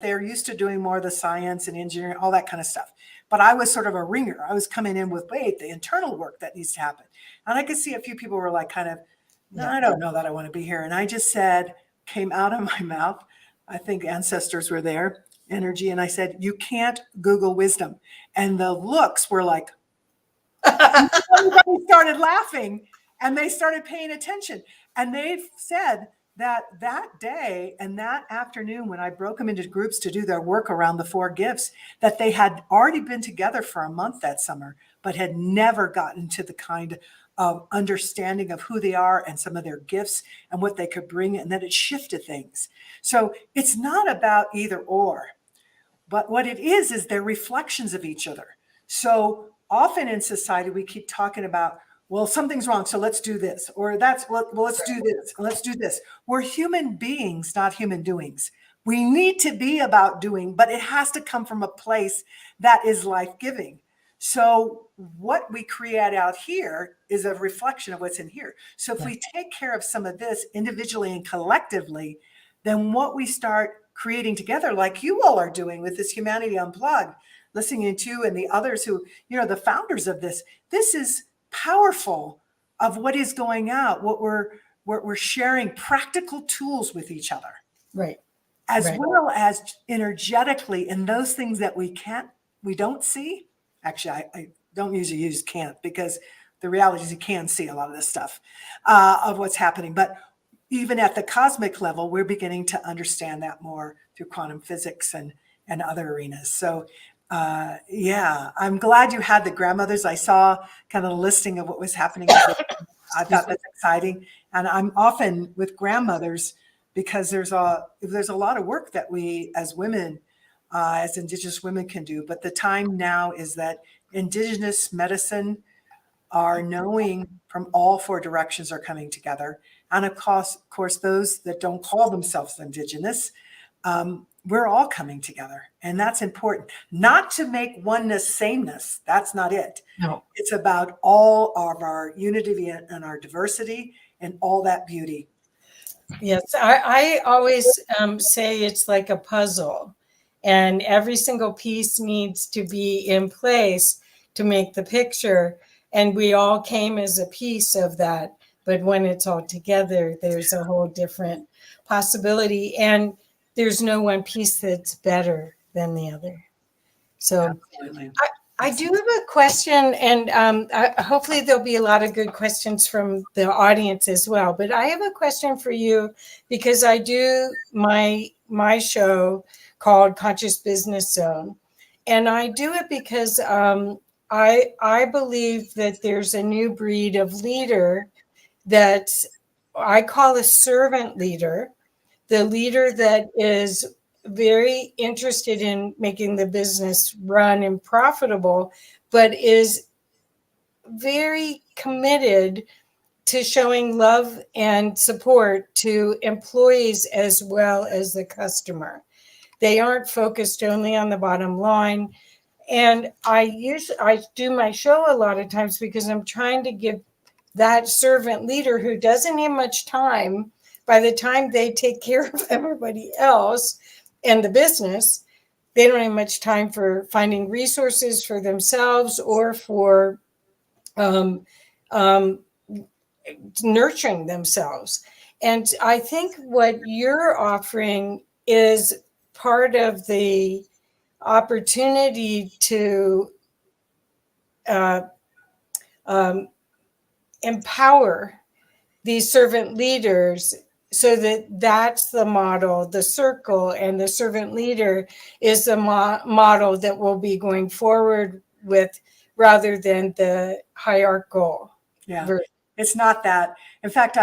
they're used to doing more of the science and engineering, all that kind of stuff. But I was sort of a ringer. I was coming in with, wait, the internal work that needs to happen. And I could see a few people were like kind of, no, I don't know that I want to be here. And I just said, came out of my mouth, I think ancestors were there, energy. And I said, you can't Google wisdom. And the looks were like, everybody started laughing and they started paying attention. And they said that day and that afternoon, when I broke them into groups to do their work around the 4 gifts, that they had already been together for a month that summer, but had never gotten to the kind of understanding of who they are and some of their gifts and what they could bring. And that it shifted things. So it's not about either or, but what it is they're reflections of each other. So often in society, we keep talking about, well, something's wrong, so let's do this, or let's do this, let's do this. We're human beings, not human doings. We need to be about doing, but it has to come from a place that is life-giving. So what we create out here is a reflection of what's in here. So if we take care of some of this individually and collectively, then what we start creating together, like you all are doing with this Humanity Unplugged, listening to, and the others who, the founders of this is powerful of what is going out, what we're sharing practical tools with each other. Right. As well as energetically in those things that we don't see. Actually, I don't usually use can't, because the reality is you can see a lot of this stuff of what's happening. But even at the cosmic level, we're beginning to understand that more through quantum physics and other arenas. So I'm glad you had the grandmothers. I saw kind of a listing of what was happening. I thought that's exciting. And I'm often with grandmothers because there's a lot of work that we as women, as Indigenous women can do. But the time now is that Indigenous medicine are knowing from all 4 directions are coming together. And of course, those that don't call themselves Indigenous, we're all coming together. And that's important. Not to make oneness sameness. That's not it. No. It's about all of our unity and our diversity and all that beauty. Yes, I always say it's like a puzzle. And every single piece needs to be in place to make the picture. And we all came as a piece of that. But when it's all together, there's a whole different possibility. And there's no one piece that's better than the other. So I do have a question, and hopefully there'll be a lot of good questions from the audience as well. But I have a question for you, because I do my show called Conscious Business Zone. And I do it because I believe that there's a new breed of leader that I call a servant leader, the leader that is very interested in making the business run and profitable, but is very committed to showing love and support to employees as well as the customer. They aren't focused only on the bottom line. And I do my show a lot of times because I'm trying to give that servant leader who doesn't have much time, by the time they take care of everybody else and the business, they don't have much time for finding resources for themselves or for nurturing themselves. And I think what you're offering is part of the opportunity to empower these servant leaders, so that's the model, the circle, and the servant leader is the model that we'll be going forward with, rather than the hierarchical. Yeah, it's not that. In fact,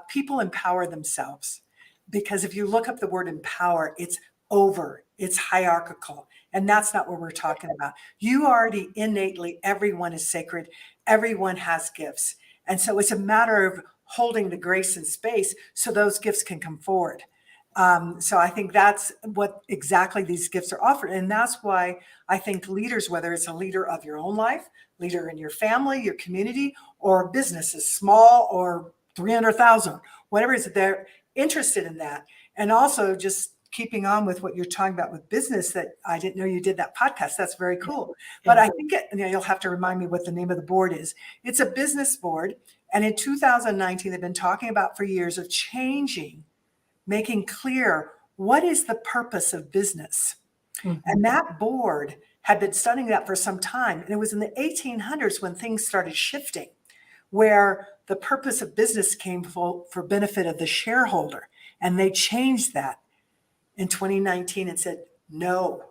people empower themselves, because if you look up the word empower, it's hierarchical. And that's not what we're talking about. You already innately, everyone is sacred. Everyone has gifts. And so it's a matter of holding the grace and space so those gifts can come forward. So I think that's what exactly these gifts are offered. And that's why I think leaders, whether it's a leader of your own life, leader in your family, your community, or businesses, small or 300,000, whatever it is, they're interested in that. And also just keeping on with what you're talking about with business, that I didn't know you did that podcast. That's very cool. But I think you'll have to remind me what the name of the board is. It's a business board. And in 2019, they've been talking about for years of changing, making clear what is the purpose of business. Mm-hmm. And that board had been studying that for some time. And it was in the 1800s when things started shifting, where the purpose of business came for benefit of the shareholder. And they changed that in 2019 and said, no.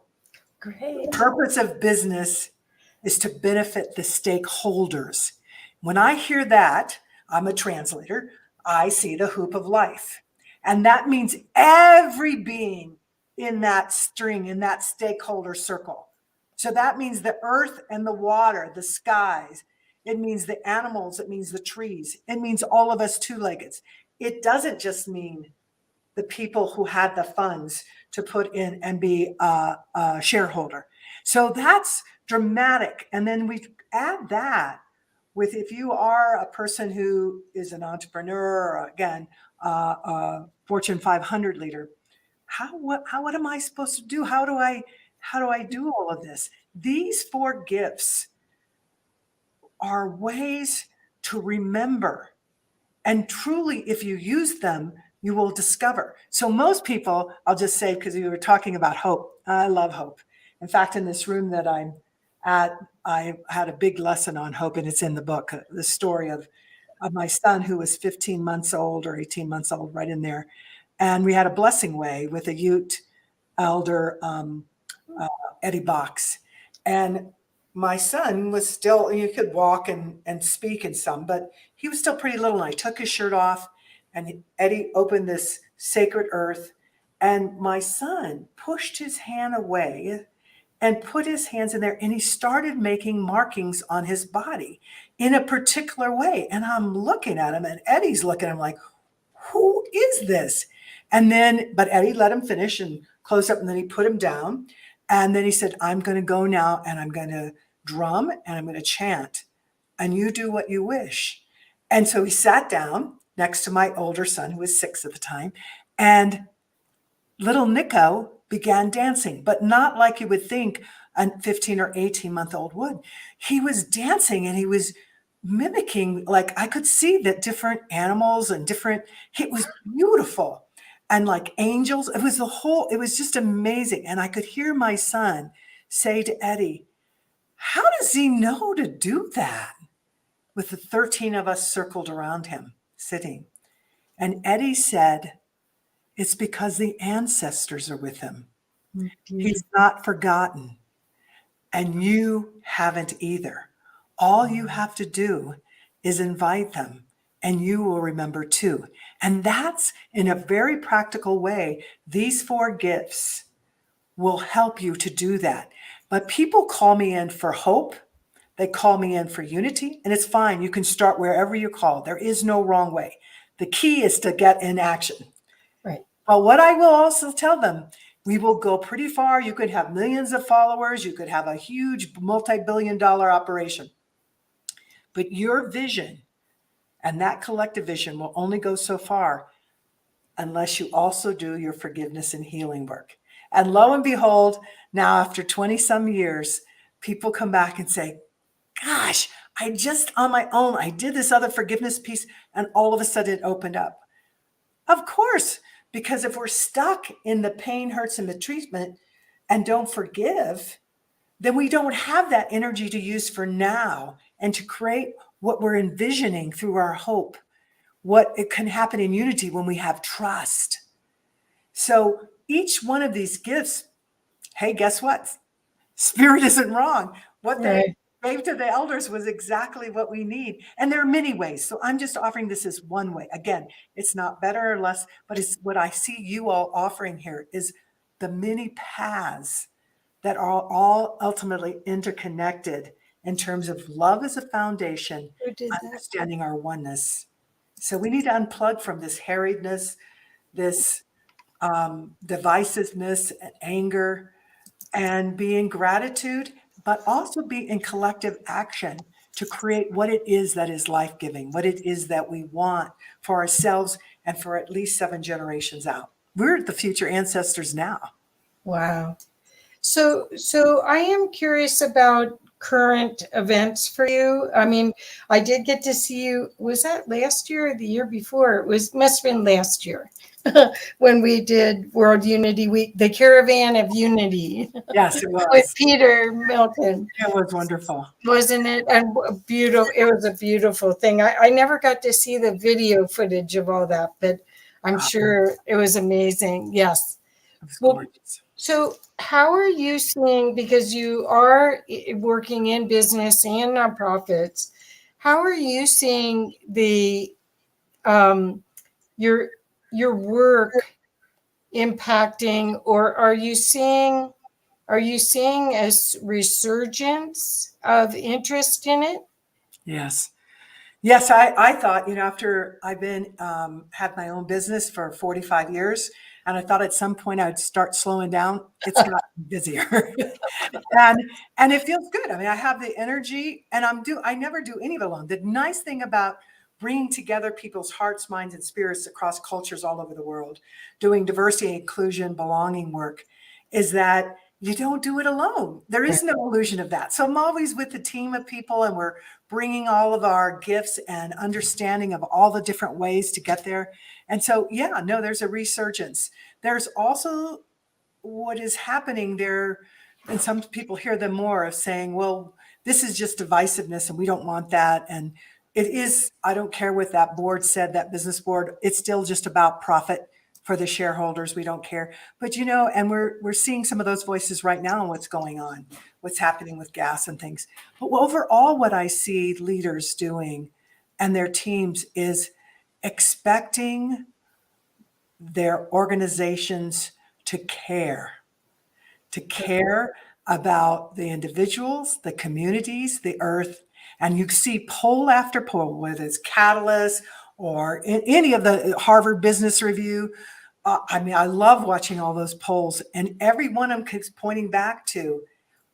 Great. The purpose of business is to benefit the stakeholders. When I hear that, I'm a translator, I see the hoop of life. And that means every being in that string, in that stakeholder circle. So that means the earth and the water, the skies. It means the animals. It means the trees. It means all of us two-leggeds. It doesn't just mean the people who had the funds to put in and be a shareholder. So that's dramatic. And then we add that with, if you are a person who is an entrepreneur, or again, a Fortune 500 leader, what am I supposed to do? How do I do all of this? These 4 gifts are ways to remember. And truly, if you use them, you will discover. So most people, I'll just say, because we were talking about hope. I love hope. In fact, in this room that I'm at, I had a big lesson on hope, and it's in the book, the story of my son who was 15 months old or 18 months old, right in there. And we had a blessing way with a Ute elder, Eddie Box. And my son was still, you could walk and speak in some, but he was still pretty little. And I took his shirt off, and Eddie opened this sacred earth, and my son pushed his hand away and put his hands in there, and he started making markings on his body in a particular way. And I'm looking at him, and Eddie's looking at him like, who is this? And then, but Eddie let him finish and close up, and then he put him down. And then he said, I'm going to go now, and I'm going to drum, and I'm going to chant, and you do what you wish. And so he sat down next to my older son, who was 6 at the time, and little Nico began dancing, but not like you would think a 15 or 18-month-old would. He was dancing, and he was mimicking, like I could see that different animals and different, it was beautiful. And like angels, it was just amazing. And I could hear my son say to Eddie, how does he know to do that? With the 13 of us circled around him, sitting. And Eddie said, it's because the ancestors are with him. Mm-hmm. He's not forgotten. And you haven't either. All you have to do is invite them, and you will remember too. And that's, in a very practical way, these 4 gifts will help you to do that. But people call me in for hope. They call me in for unity, and it's fine. You can start wherever you're called. There is no wrong way. The key is to get in action. Right. But what I will also tell them, we will go pretty far. You could have millions of followers. You could have a huge multi-billion-dollar operation. But your vision and that collective vision will only go so far unless you also do your forgiveness and healing work. And lo and behold, now after 20 some years, people come back and say, gosh, I just on my own, I did this other forgiveness piece, and all of a sudden it opened up. Of course, because if we're stuck in the pain, hurts, and mistreatment and don't forgive, then we don't have that energy to use for now and to create what we're envisioning through our hope, what it can happen in unity when we have trust. So each one of these gifts, hey, guess what? Spirit isn't wrong. What they gave to the elders was exactly what we need. And there are many ways. So I'm just offering this as one way. Again, it's not better or less, but it's what I see you all offering here is the many paths that are all ultimately interconnected in terms of love as a foundation, understanding our oneness. So we need to unplug from this harriedness, this divisiveness, and anger, and be in gratitude, but also be in collective action to create what it is that is life-giving, what it is that we want for ourselves and for at least 7 generations out. we're the future ancestors now. Wow. So I am curious about current events for you. I mean, I did get to see you. Was that last year or the year before? Must have been last year when we did World Unity Week, the Caravan of Unity Yes, it with was. Peter Milton. It was wonderful. Wasn't it? And beautiful. It was a beautiful thing. I never got to see the video footage of all that, but I'm sure it was amazing. Yes. It was Well, gorgeous. so how are you seeing, because you are working in business and nonprofits, how are you seeing the your work impacting, or are you seeing a resurgence of interest in it? Yes. Yes, I thought, after I've been had my own business for 45 years, and I thought at some point I'd start slowing down. It's gotten busier, and it feels good. I mean, I have the energy, and I never do any of it alone. The nice thing about bringing together people's hearts, minds, and spirits across cultures all over the world, doing diversity, inclusion, belonging work, is that you don't do it alone. There is no illusion of that. So I'm always with a team of people, and we're bringing all of our gifts and understanding of all the different ways to get there. And so, yeah, no, there's a resurgence. There's also what is happening there, and some people hear them more of saying, well, this is just divisiveness and we don't want that. And it is, I don't care what that board said, that business board, it's still just about profit for the shareholders. We don't care. But, and we're seeing some of those voices right now and what's going on, what's happening with gas and things. But overall, what I see leaders doing and their teams is expecting their organizations to care about the individuals, the communities, the earth. And you see poll after poll, whether it's Catalyst or in any of the Harvard Business Review. I mean, I love watching all those polls, and every one of them keeps pointing back to,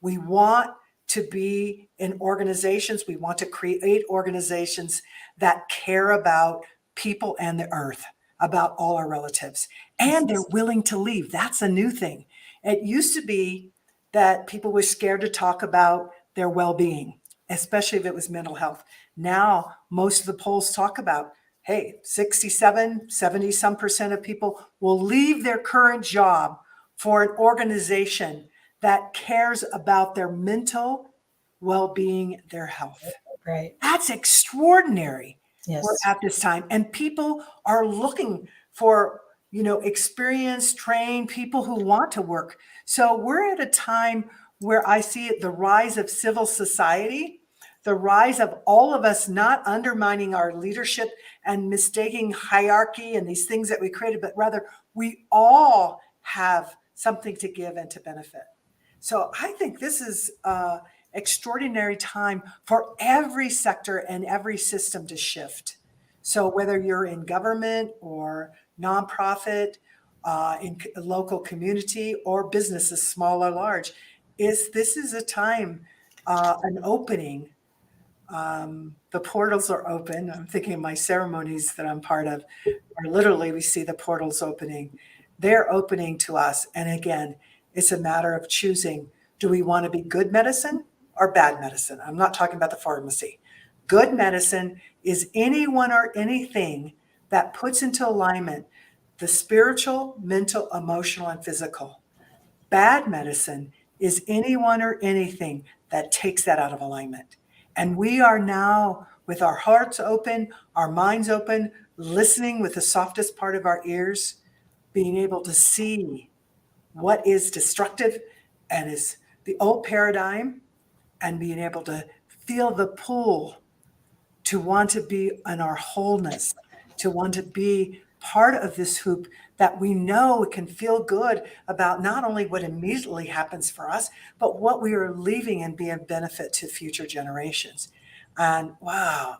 we want to be in organizations, we want to create organizations that care about people and the earth, about all our relatives, and they're willing to leave. That's a new thing. It used to be that people were scared to talk about their well-being, especially if it was mental health. Now, most of the polls talk about, hey, 67, 70 some percent of people will leave their current job for an organization that cares about their mental well-being, their health. Right. That's extraordinary. Yes. We're at this time. And people are looking for, experienced, trained people who want to work. So we're at a time where I see the rise of civil society, the rise of all of us not undermining our leadership and mistaking hierarchy and these things that we created, but rather we all have something to give and to benefit. So I think this is an extraordinary time for every sector and every system to shift. So whether you're in government or nonprofit, in local community or businesses, small or large, this is a time, an opening. The portals are open. I'm thinking of my ceremonies that I'm part of, where literally we see the portals opening. They're opening to us. And again, it's a matter of choosing. Do we want to be good medicine or bad medicine? I'm not talking about the pharmacy. Good medicine is anyone or anything that puts into alignment the spiritual, mental, emotional, and physical. Bad medicine is anyone or anything that takes that out of alignment. And we are now, with our hearts open, our minds open, listening with the softest part of our ears, being able to see what is destructive and is the old paradigm, and being able to feel the pull to want to be in our wholeness, to want to be part of this hoop that we know can feel good about not only what immediately happens for us, but what we are leaving and be a benefit to future generations. And wow,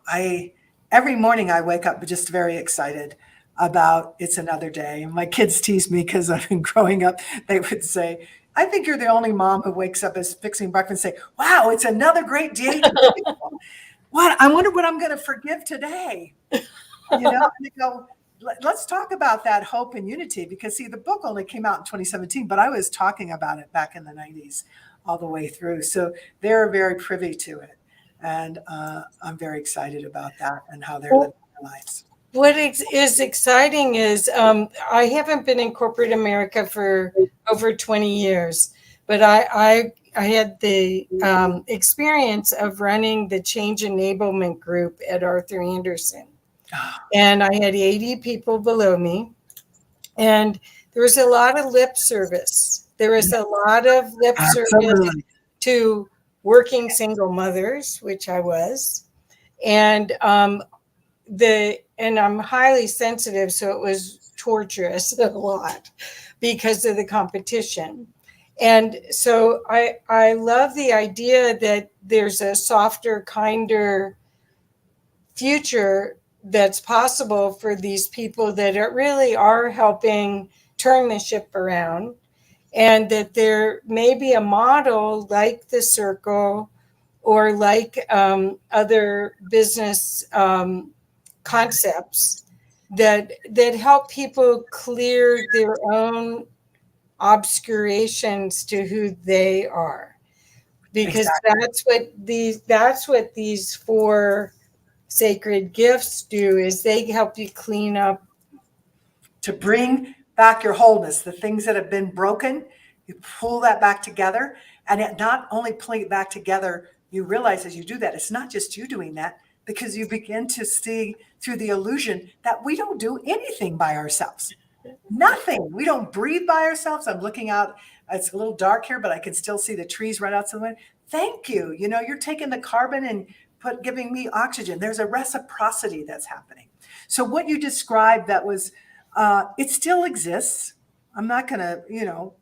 every morning I wake up just very excited about it's another day. And my kids tease me because I've been growing up. They would say, I think you're the only mom who wakes up as fixing breakfast and say, wow, it's another great day. What? I wonder what I'm going to forgive today. And they go, let's talk about that hope and unity, because see, the book only came out in 2017, but I was talking about it back in the 90s all the way through. So they're very privy to it. And I'm very excited about that and how they're living their lives. What is exciting is I haven't been in corporate America for over 20 years, but I had the experience of running the change enablement group at Arthur Andersen. And I had 80 people below me. And there was a lot of lip service. There was a lot of lip service to working single mothers, which I was. And and I'm highly sensitive, so it was torturous a lot because of the competition. And so I love the idea that there's a softer, kinder future that's possible for these people that really are helping turn the ship around, and that there may be a model like the circle or like other business concepts that help people clear their own obscurations to who they are, because that's what these 4 sacred gifts do, is they help you clean up, to bring back your wholeness, the things that have been broken. You pull that back together, and it not only pulling it back together, you realize as you do that, it's not just you doing that, because you begin to see through the illusion that we don't do anything by ourselves. Nothing. We don't breathe by ourselves. I'm looking out. It's a little dark here, but I can still see the trees right outside the window. Thank you. You know, you're taking the carbon and giving me oxygen. There's a reciprocity that's happening. So what you described, that was, it still exists. I'm not going to,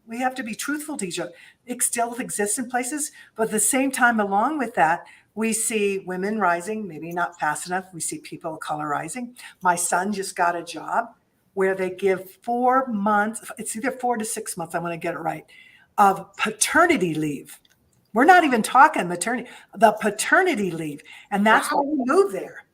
we have to be truthful to each other. It still exists in places, but at the same time, along with that, we see women rising, maybe not fast enough. We see people of color rising. My son just got a job where they give 4 months, it's either 4 to 6 months, I want to get it right, of paternity leave. We're not even talking maternity, the paternity leave. And that's why we moved there.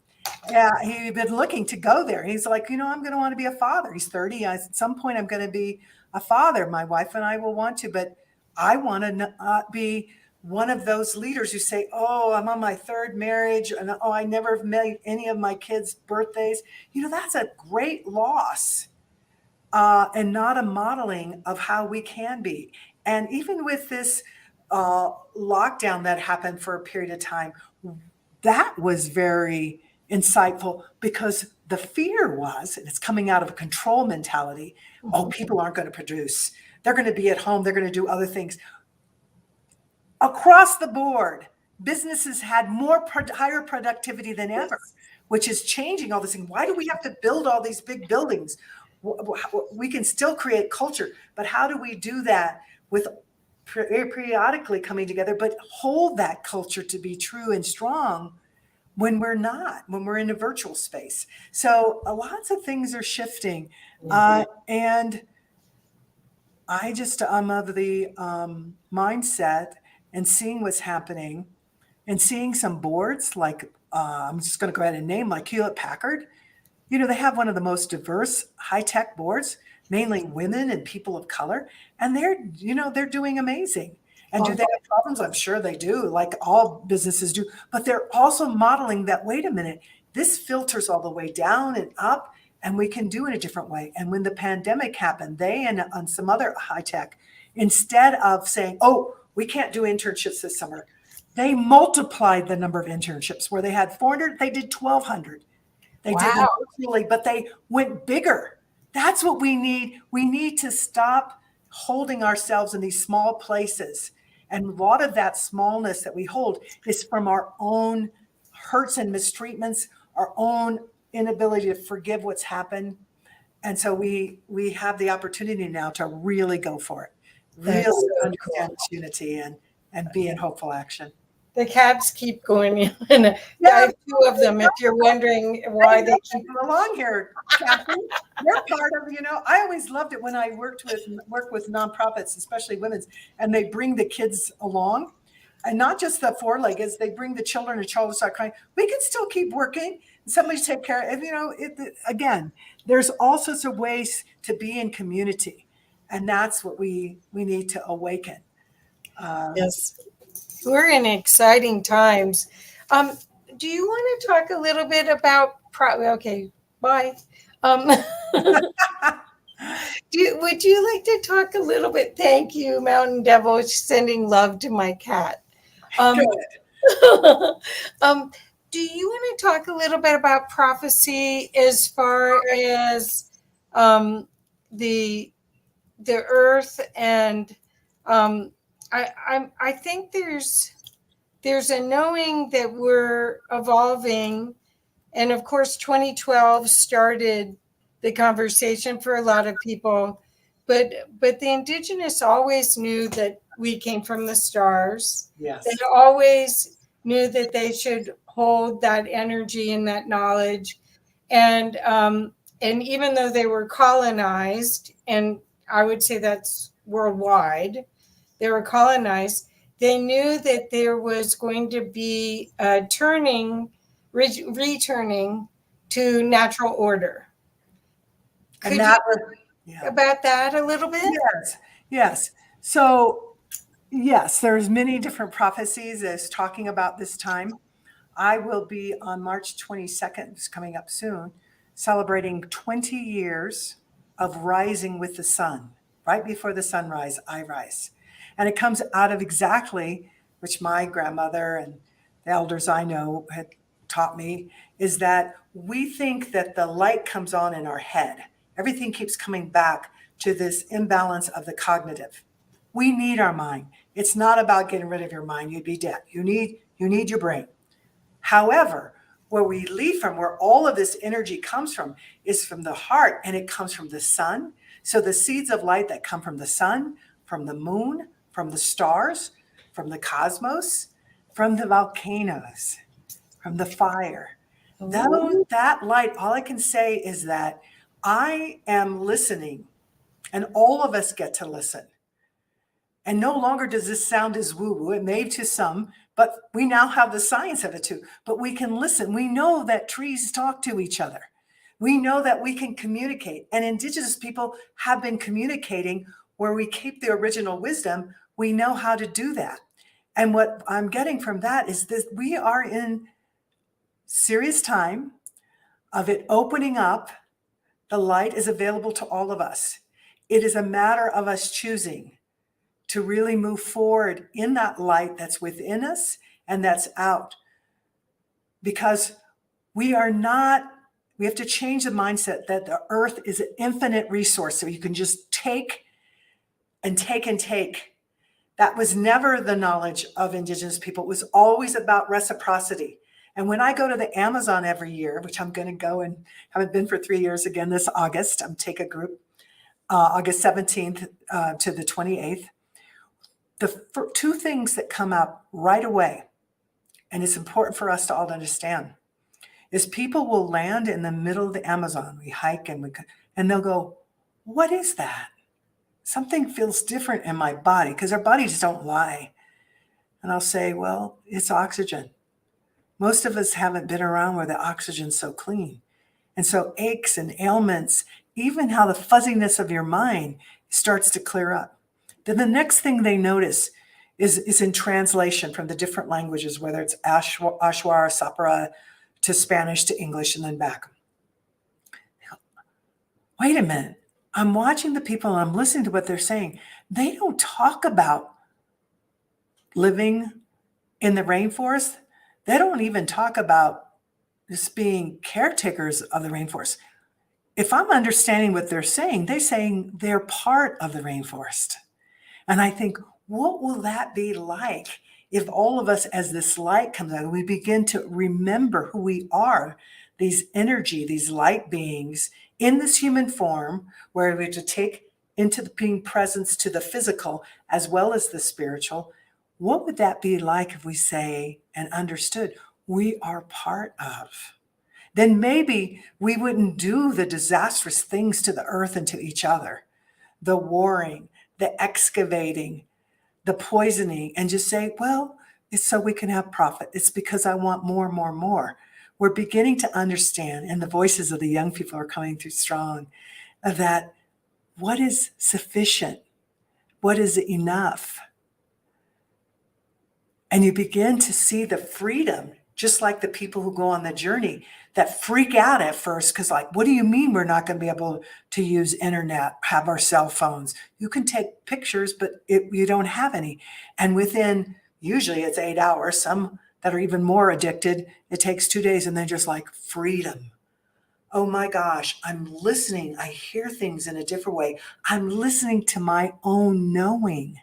Yeah, he'd been looking to go there. He's like, I'm going to want to be a father. He's 30. At some point, I'm going to be a father. My wife and I will want to, but I want to be one of those leaders who say, oh, I'm on my 3rd marriage, and oh, I never met any of my kids' birthdays. That's a great loss, and not a modeling of how we can be. And even with this lockdown that happened for a period of time, that was very insightful, because the fear was, and it's coming out of a control mentality, oh, people aren't going to produce. They're going to be at home. They're going to do other things. Across the board, businesses had higher productivity than ever, which is changing all this thing. Why do we have to build all these big buildings? We can still create culture, but how do we do that with periodically coming together, but hold that culture to be true and strong when we're not, when we're in a virtual space? So lots of things are shifting. And I'm of the mindset, and seeing what's happening, and seeing some boards like, I'm just going to go ahead and name, like Hewlett-Packard. They have one of the most diverse high-tech boards, mainly women and people of color. And they're doing amazing. And do they have problems? I'm sure they do, like all businesses do. But they're also modeling that, wait a minute, this filters all the way down and up, and we can do it a different way. And when the pandemic happened, they and on some other high tech, instead of saying, oh, we can't do internships this summer, they multiplied the number of internships. Where they had 400, they did 1,200. They did it virtually, but they went bigger. That's what we need. We need to stop holding ourselves in these small places. And a lot of that smallness that we hold is from our own hurts and mistreatments, our own inability to forgive what's happened. And so we have the opportunity now to really go for it, really understand unity and be in hopeful action. The cats keep going in. I have 2 of them, if you're wondering why they keep along here, Kathy. They're part of, I always loved it when I work with nonprofits, especially women's, and they bring the kids along, and not just the 4-leggeds, they bring the children, a child start crying. We can still keep working. somebody take care of, again, there's all sorts of ways to be in community. And that's what we need to awaken. Yes. We're in exciting times. Do you want to talk a little bit about, okay, bye. Would you like to talk a little bit? Thank you, Mountain Devil, sending love to my cat. Um, do you want to talk a little bit about prophecy as far as the earth? And I think there's a knowing that we're evolving, and of course 2012 started the conversation for a lot of people, but the Indigenous always knew that we came from the stars. Yes. They always knew that they should hold that energy and that knowledge, and even though they were colonized, and I would say that's worldwide, they were colonized, they knew that there was going to be a returning to natural order. Could And that you was, talk about that a little bit? Yes. So, yes, there's many different prophecies as talking about this time. I will be on March 22nd, it's coming up soon, celebrating 20 years of rising with the sun. Right before the sunrise, I rise. And it comes out of exactly, which my grandmother and the elders I know had taught me, is that we think that the light comes on in our head. Everything keeps coming back to this imbalance of the cognitive. We need our mind. It's not about getting rid of your mind. You'd be dead. You need your brain. However, where we lead from, where all of this energy comes from, is from the heart, and it comes from the sun. So the seeds of light that come from the sun, from the moon, from the stars, from the cosmos, from the volcanoes, from the fire. That light, all I can say is that I am listening, and all of us get to listen. And no longer does this sound as woo-woo. It may to some, but we now have the science of it too. But we can listen. We know that trees talk to each other. We know that we can communicate. And Indigenous people have been communicating where we keep the original wisdom. We know how to do that. And what I'm getting from that is this: we are in serious time of it opening up. The light is available to all of us. It is a matter of us choosing to really move forward in that light that's within us and that's out. Because we have to change the mindset that the earth is an infinite resource. So you can just take and take and take. That was never the knowledge of Indigenous people. It was always about reciprocity. And when I go to the Amazon every year, which I'm going to go and haven't been for 3 years again this August, I'm take a group, August 17th to the 28th. The two things that come up right away, and it's important for us to all understand, is people will land in the middle of the Amazon. We hike and they'll go, "What is that? Something feels different in my body," because our bodies don't lie. And I'll say, "Well, it's oxygen. Most of us haven't been around where the oxygen's so clean." And so aches and ailments, even how the fuzziness of your mind starts to clear up. Then the next thing they notice is in translation from the different languages, whether it's Ashwar, Sapara, to Spanish, to English, and then back. Wait a minute. I'm watching the people and I'm listening to what they're saying. They don't talk about living in the rainforest. They don't even talk about just being caretakers of the rainforest. If I'm understanding what they're saying they're part of the rainforest. And I think, what will that be like if all of us, as this light comes out, we begin to remember who we are, these energy, these light beings in this human form, where we have to take into the being presence to the physical as well as the spiritual. What would that be like if we say and understood we are part of? Then maybe we wouldn't do the disastrous things to the earth and to each other, the warring, the excavating, the poisoning, and just say, well, it's so we can have profit. It's because I want more, more, more. we're beginning to understand, and the voices of the young people are coming through strong, that what is sufficient, what is enough. And you begin to see the freedom, just like the people who go on the journey that freak out at first because, like, what do you mean we're not going to be able to use internet, have our cell phones? You can take pictures, but you don't have any. And within, usually it's 8 hours, some that are even more addicted, it takes 2 days, and they're just like, freedom. Oh my gosh, I'm listening. I hear things in a different way. I'm listening to my own knowing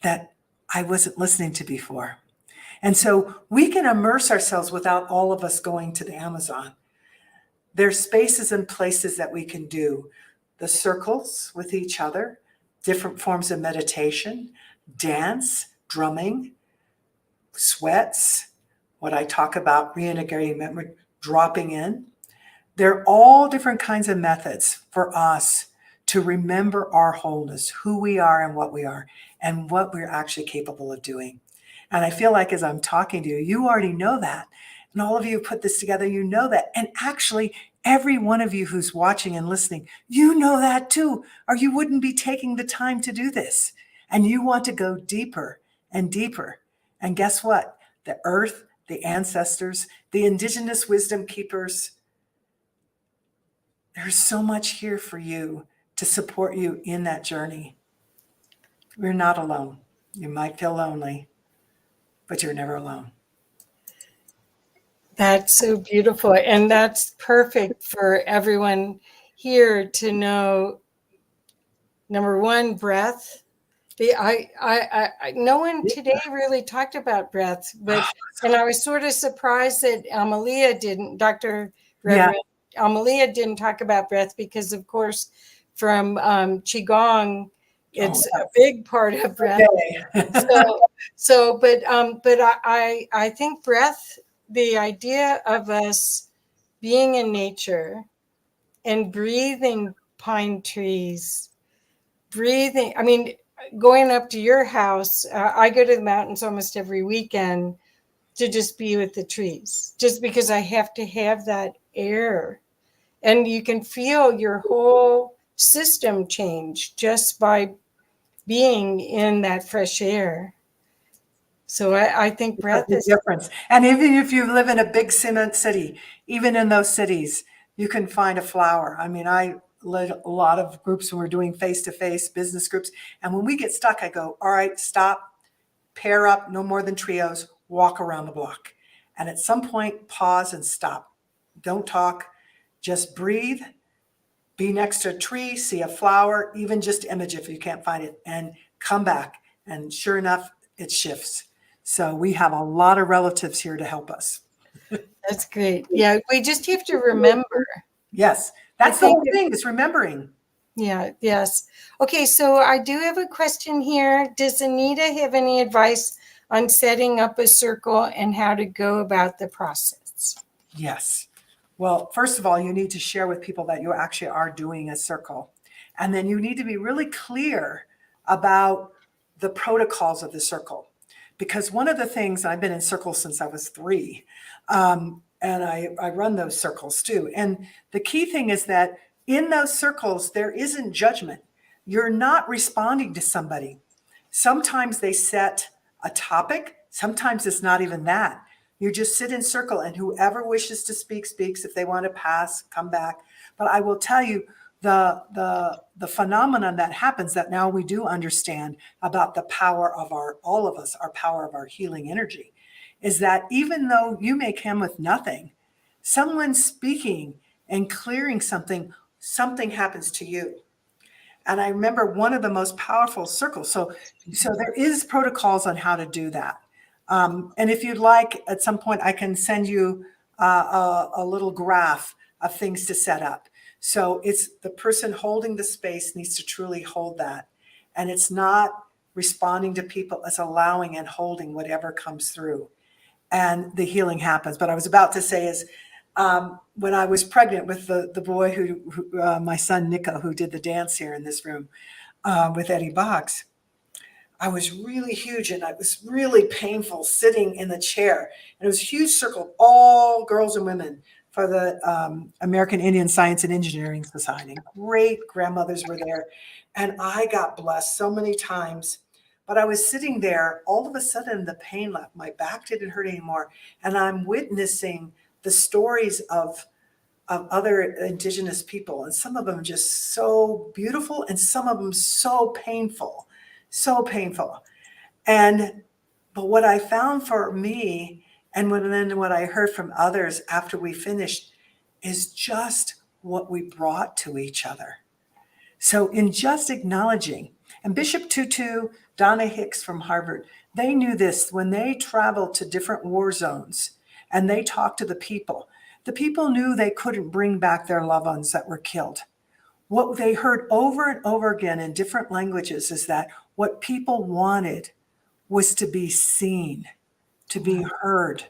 that I wasn't listening to before. And so we can immerse ourselves without all of us going to the Amazon. There's spaces and places that we can do the circles with each other, different forms of meditation, dance, drumming, sweats, what I talk about, reintegrating memory, dropping in. They're all different kinds of methods for us to remember our wholeness, who we are and what we're actually capable of doing. And I feel like as I'm talking to you, you already know that. And all of you put this together, you know that. And actually, every one of you who's watching and listening, you know that too, or you wouldn't be taking the time to do this. And you want to go deeper and deeper. And guess what? The earth, the ancestors, the indigenous wisdom keepers, there's so much here for you to support you in that journey. We're not alone. You might feel lonely, but you're never alone. That's so beautiful. And that's perfect for everyone here to know, number one, breath. No one today really talked about breath, and I was sort of surprised that Amalia didn't, Dr. Reverend Amalia didn't talk about breath because, of course, from Qigong, it's a big part of breath. But I think breath, the idea of us being in nature and breathing pine trees, going up to your house, I go to the mountains almost every weekend to just be with the trees, just because I have to have that air. And you can feel your whole system change just by being in that fresh air. So I think breath is difference. And even if you live in a big cement city, even in those cities, you can find a flower. I mean, I led a lot of groups when we're doing face-to-face business groups. And when we get stuck, I go, all right, stop, pair up, no more than trios, walk around the block. And at some point, pause and stop. Don't talk, just breathe, be next to a tree, see a flower, even just image if you can't find it, and come back. And sure enough, it shifts. So we have a lot of relatives here to help us. That's great. Yeah, we just have to remember. Yes, that's the whole thing, is remembering. Yeah, yes. Okay, so I do have a question here. Does Anita have any advice on setting up a circle and how to go about the process? Yes. Well, first of all, you need to share with people that you actually are doing a circle. And then you need to be really clear about the protocols of the circle. Because one of the things, I've been in circles since I was 3, and I run those circles too. And the key thing is that in those circles, there isn't judgment. You're not responding to somebody. Sometimes they set a topic. Sometimes it's not even that. You just sit in circle, and whoever wishes to speak, speaks. If they want to pass, come back. But I will tell you, the phenomenon that happens, that now we do understand about the power of all of us, our power of our healing energy, is that even though you may come with nothing, someone speaking and clearing something happens to you. And I remember one of the most powerful circles. So there is protocols on how to do that. And if you'd like, at some point, I can send you a little graph of things to set up. So it's the person holding the space needs to truly hold that. And it's not responding to people, it's allowing and holding whatever comes through. And the healing happens. But I was about to say is, when I was pregnant with the boy who my son Nico, who did the dance here in this room with Eddie Box, I was really huge and it was really painful sitting in the chair. And it was a huge circle, all girls and women for the American Indian Science and Engineering Society. Great grandmothers were there. And I got blessed so many times. But I was sitting there, all of a sudden the pain left. My back didn't hurt anymore. And I'm witnessing the stories of other Indigenous people. And some of them just so beautiful and some of them so painful, so painful. But what I found for me, and then what I heard from others after we finished, is just what we brought to each other. So in just acknowledging, and Bishop Tutu, Donna Hicks from Harvard, they knew this when they traveled to different war zones and they talked to the people. The people knew they couldn't bring back their loved ones that were killed. What they heard over and over again in different languages is that what people wanted was to be seen, to be heard,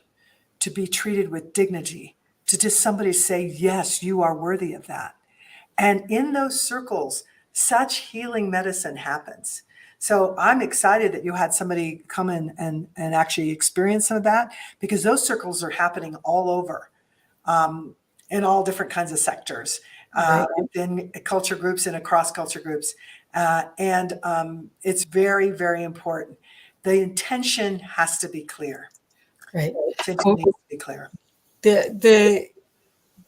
to be treated with dignity, to just somebody say, yes, you are worthy of that. And in those circles, such healing medicine happens. So I'm excited that you had somebody come in and actually experience some of that, because those circles are happening all over, in all different kinds of sectors, within culture groups and across culture groups. It's very, very important. The intention has to be clear. Right. Intention needs to be clear. The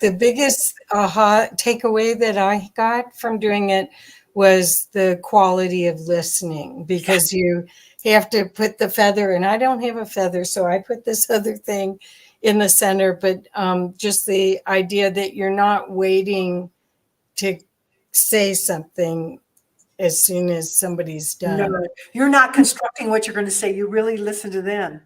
biggest aha takeaway that I got from doing it was the quality of listening, because you have to put the feather, and I don't have a feather, so I put this other thing in the center, but just the idea that you're not waiting to say something as soon as somebody's done. No, you're not constructing what you're going to say. You really listen to them.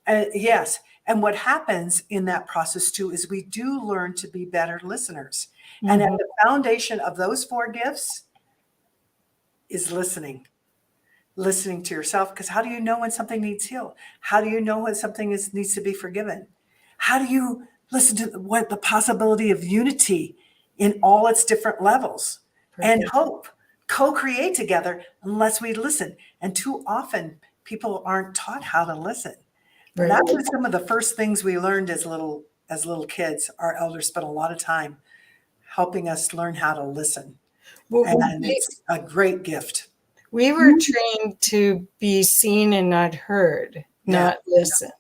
Yes. And what happens in that process too is we do learn to be better listeners. Mm-hmm. And at the foundation of those 4 gifts is listening. Listening to yourself, because how do you know when something needs healed? How do you know when something needs to be forgiven? How do you listen to what the possibility of unity in all its different levels? Perfect. And hope, co-create together unless we listen. And too often people aren't taught how to listen. Right. That was some of the first things we learned as little kids. Our elders spent a lot of time helping us learn how to listen. And it's a great gift. We were trained to be seen and not heard, not listen.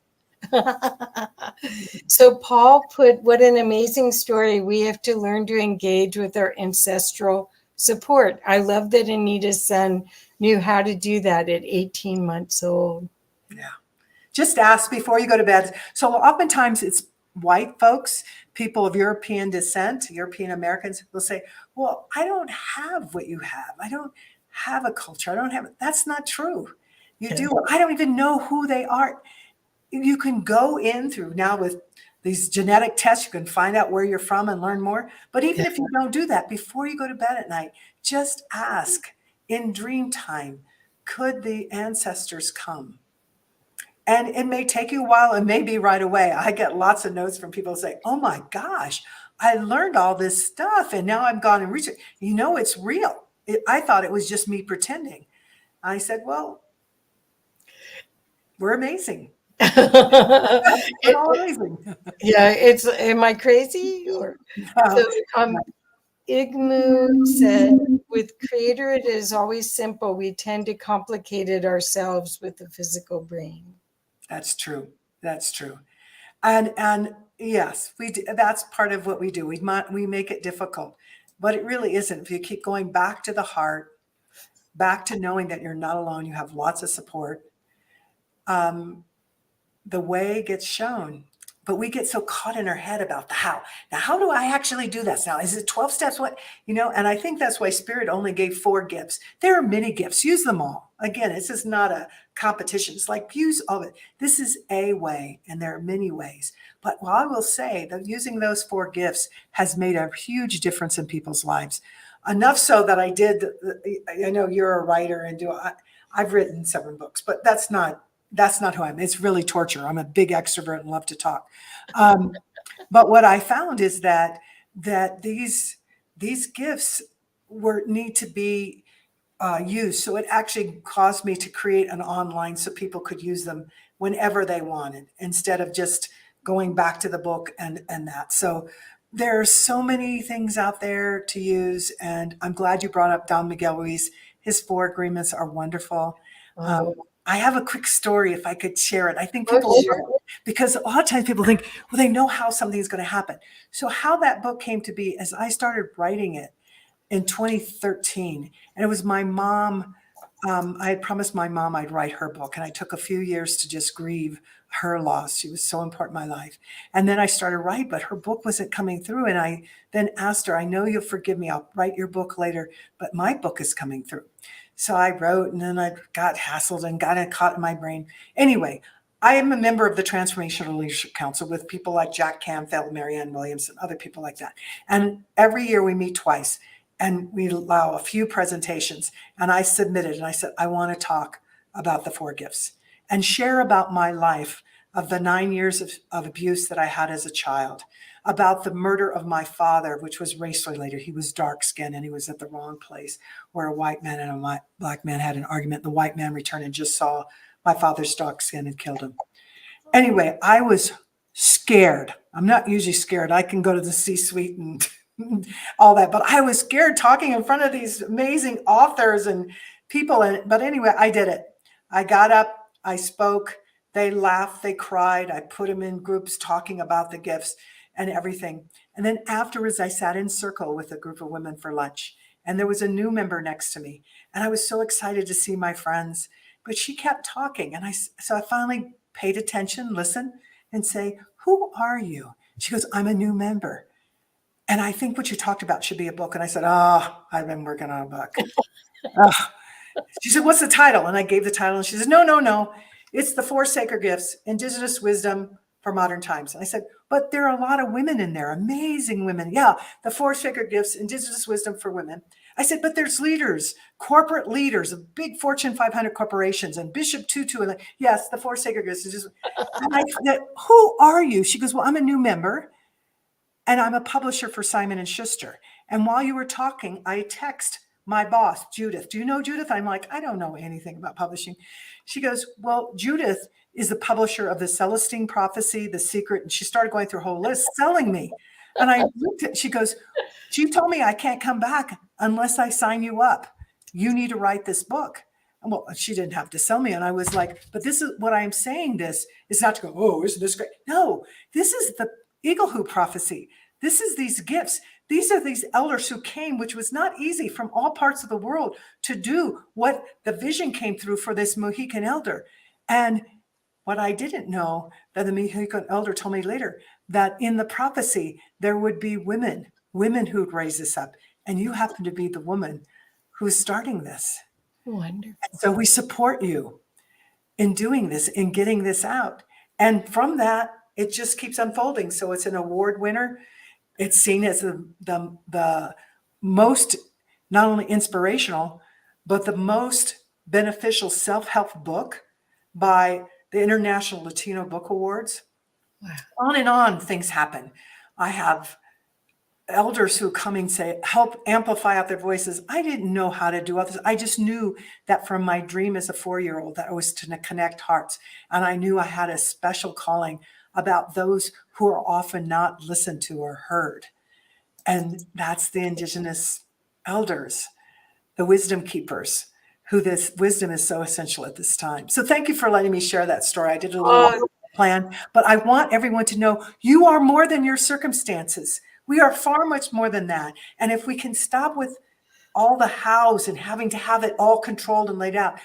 So Paul put, what an amazing story. We have to learn to engage with our ancestral support. I love that Anita's son knew how to do that at 18 months old. Yeah. Just ask before you go to bed. So oftentimes it's white folks, people of European descent, European Americans will say, well, I don't have what you have. I don't have a culture. I don't have it. That's not true. You do. I don't even know who they are. You can go in through now with these genetic tests, you can find out where you're from and learn more. But even if you don't do that, before you go to bed at night, just ask in dream time, could the ancestors come? And it may take you a while. It may be right away. I get lots of notes from people who say, oh my gosh, I learned all this stuff and now I've gone and researched. You know, it's real. I thought it was just me pretending. I said, well, we're amazing. We're all amazing. Yeah, am I crazy? Or Igmu said, with Creator, it is always simple. We tend to complicate it ourselves with the physical brain. That's true. That's true. And yes, we do. That's part of what we do. We make it difficult, but it really isn't. If you keep going back to the heart, back to knowing that you're not alone, you have lots of support, the way gets shown. But we get so caught in our head about the how. Now, how do I actually do this? Now, is it 12 steps? What, and I think that's why Spirit only gave 4 gifts. There are many gifts. Use them all. Again, this is not a competition. It's like use all of it. This is a way, and there are many ways. But I will say that using those 4 gifts has made a huge difference in people's lives. Enough so that I know you're a writer and I've written 7 books, but that's not who I am. It's really torture. I'm a big extrovert and love to talk. But what I found is that these gifts need to be use. So it actually caused me to create an online so people could use them whenever they wanted, instead of just going back to the book and that. So there are so many things out there to use. And I'm glad you brought up Don Miguel Ruiz. His 4 agreements are wonderful. I have a quick story if I could share it. I think people sure. because a lot of times people think, well, they know how something's going to happen. So how that book came to be is I started writing it in 2013, and it was my mom. I had promised my mom I'd write her book, and I took a few years to just grieve her loss. She was so important in my life. And then I started writing, but her book wasn't coming through. And I then asked her, I know you'll forgive me. I'll write your book later, but my book is coming through. So I wrote, and then I got hassled and got it caught in my brain. Anyway, I am a member of the Transformational Leadership Council with people like Jack Canfield, Marianne Williams, and other people like that. And every year we meet twice, and we allow a few presentations. And I submitted, and I said, I want to talk about the 4 gifts and share about my life of the 9 years of abuse that I had as a child, about the murder of my father, which was race related. He was dark skinned and he was at the wrong place where a white man and a black man had an argument. The white man returned and just saw my father's dark skin and killed him. Anyway, I was scared. I'm not usually scared. I can go to the C-suite and all that, but I was scared talking in front of these amazing authors and people. But anyway, I did it. I got up, I spoke, they laughed, they cried. I put them in groups talking about the gifts and everything. And then afterwards, I sat in circle with a group of women for lunch, and there was a new member next to me. And I was so excited to see my friends, but she kept talking. And so I finally paid attention, listened, and say, who are you? She goes, I'm a new member. And I think what you talked about should be a book. And I said, I've been working on a book. She said, what's the title? And I gave the title, and she said, no. It's the 4 Sacred Gifts, Indigenous Wisdom for Modern Times. And I said, but there are a lot of women in there, amazing women. Yeah, the 4 Sacred Gifts, Indigenous Wisdom for Women. I said, but there's leaders, corporate leaders of big Fortune 500 corporations, and Bishop Tutu. And yes, the 4 Sacred Gifts. And I said, who are you? She goes, well, I'm a new member, and I'm a publisher for Simon & Schuster. And while you were talking, I text my boss, Judith. Do you know Judith? I'm like, I don't know anything about publishing. She goes, well, Judith is the publisher of the Celestine Prophecy, The Secret. And she started going through a whole list selling me. And I looked at, she goes, she told me I can't come back unless I sign you up. You need to write this book. And well, she didn't have to sell me. And I was like, but this is what I'm saying. This is not to go, oh, isn't this great? No, this is the Eagle Hoop prophecy. This is these gifts. These are these elders who came, which was not easy, from all parts of the world to do what the vision came through for this Mohican elder. And what I didn't know, that the Mohican elder told me later, that in the prophecy, there would be women who'd raise this up. And you happen to be the woman who's starting this. Wonderful. And so we support you in doing this, in getting this out. And from that, it just keeps unfolding. So it's an award winner. It's seen as the most, not only inspirational, but the most beneficial self-help book by the International Latino Book Awards. Wow. On and on, things happen. I have elders who come and say, help amplify out their voices. I didn't know how to do all this. I just knew that from my dream as a 4-year-old, that I was to connect hearts. And I knew I had a special calling about those who are often not listened to or heard. And that's the Indigenous elders, the wisdom keepers, who this wisdom is so essential at this time. So thank you for letting me share that story. I did a little plan, but I want everyone to know you are more than your circumstances. We are far much more than that. And if we can stop with all the hows and having to have it all controlled and laid out,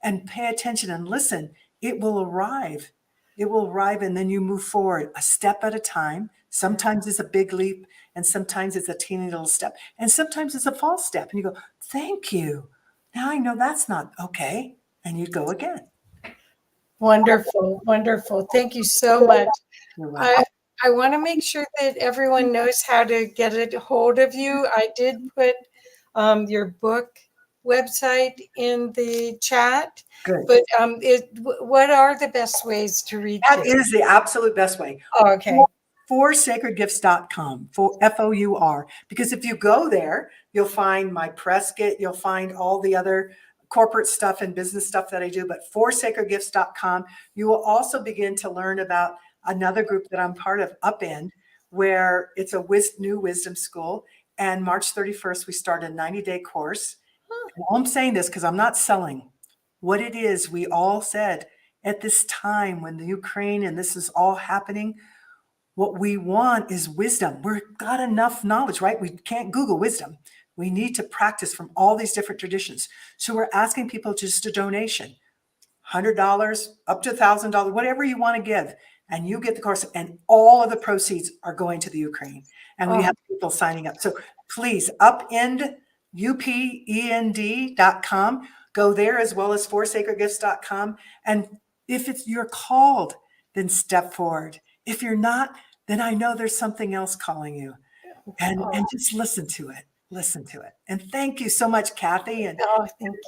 and pay attention and listen, it will arrive. It will arrive, and then you move forward a step at a time. Sometimes it's a big leap, and sometimes it's a teeny little step, and sometimes it's a false step. And you go, thank you. Now I know that's not okay. And you go again. Wonderful, wonderful. Thank you so much. You're welcome. I want to make sure that everyone knows how to get a hold of you. I did put your book website in the chat. Good. But what are the best ways to reach you? That is the absolute best way. Oh, okay. FourSacredGifts.com, FOUR. Because if you go there, You'll find my press kit. You'll find all the other corporate stuff and business stuff that I do, but forsacredgifts.com. You will also begin to learn about another group that I'm part of, Upend, where it's a new wisdom school. And March 31st, we start a 90-day course. And I'm saying this because I'm not selling. What it is, we all said at this time when the Ukraine and this is all happening, what we want is wisdom. We've got enough knowledge, right? We can't Google wisdom. We need to practice from all these different traditions. So we're asking people just a donation, $100 up to $1,000, whatever you want to give. And you get the course, and all of the proceeds are going to the Ukraine. And we have people signing up. So please, upend.com. Go there, as well as forsacredgifts.com. And if you're called, then step forward. If you're not, then I know there's something else calling you. And just listen to it. Listen to it. And thank you so much, Kathy, and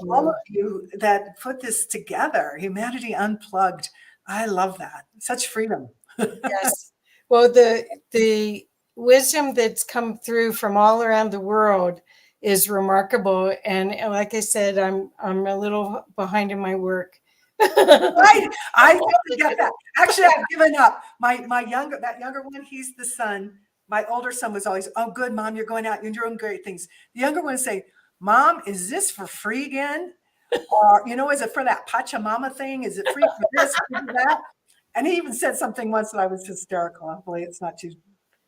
all of you that put this together. Humanity Unplugged. I love that. Such freedom. Yes. Well, the wisdom that's come through from all around the world is remarkable. And like I said, I'm a little behind in my work. Right. I totally get that. Actually, I've given up. That younger one, he's the son. My older son was always, oh, good, Mom, you're going out, you're doing great things. The younger one would say, Mom, is this for free again? Or, is it for that Pachamama thing? Is it free for this, for that? And he even said something once that I was hysterical. Hopefully it's not too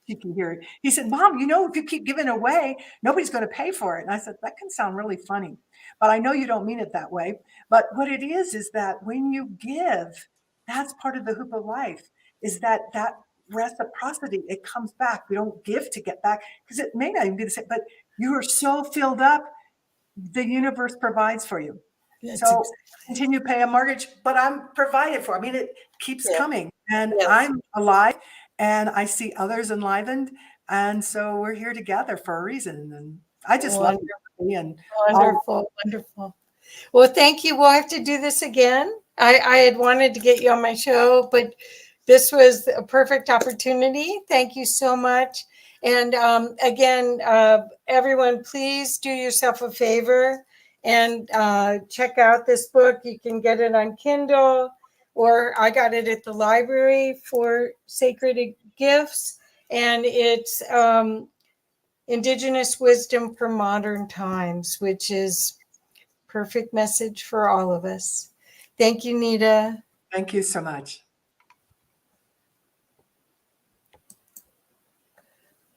cheeky here. He said, Mom, if you keep giving away, nobody's going to pay for it. And I said, that can sound really funny, but I know you don't mean it that way. But what it is that when you give, that's part of the hoop of life, is that reciprocity. It comes back. We don't give to get back, because it may not even be the same, but you are so filled up, the universe provides for you. So continue to pay a mortgage, but I'm provided for. I mean, it keeps coming, and I'm alive, and I see others enlivened. And so we're here together for a reason. And I just love you. And wonderful. Well, thank you. We'll have to do this again. I had wanted to get you on my show, but this was a perfect opportunity. Thank you so much. And again, everyone, please do yourself a favor and check out this book. You can get it on Kindle, or I got it at the library for Sacred Gifts. And it's Indigenous Wisdom for Modern Times, which is perfect message for all of us. Thank you, Nita. Thank you so much.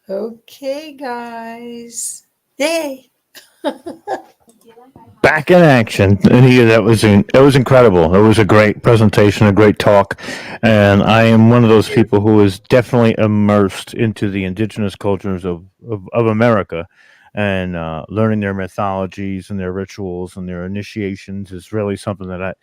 Okay, guys. Yay. Back in action, Anita. That was incredible. It was a great presentation, a great talk, and I am one of those people who is definitely immersed into the indigenous cultures of America, and learning their mythologies and their rituals and their initiations is really something that I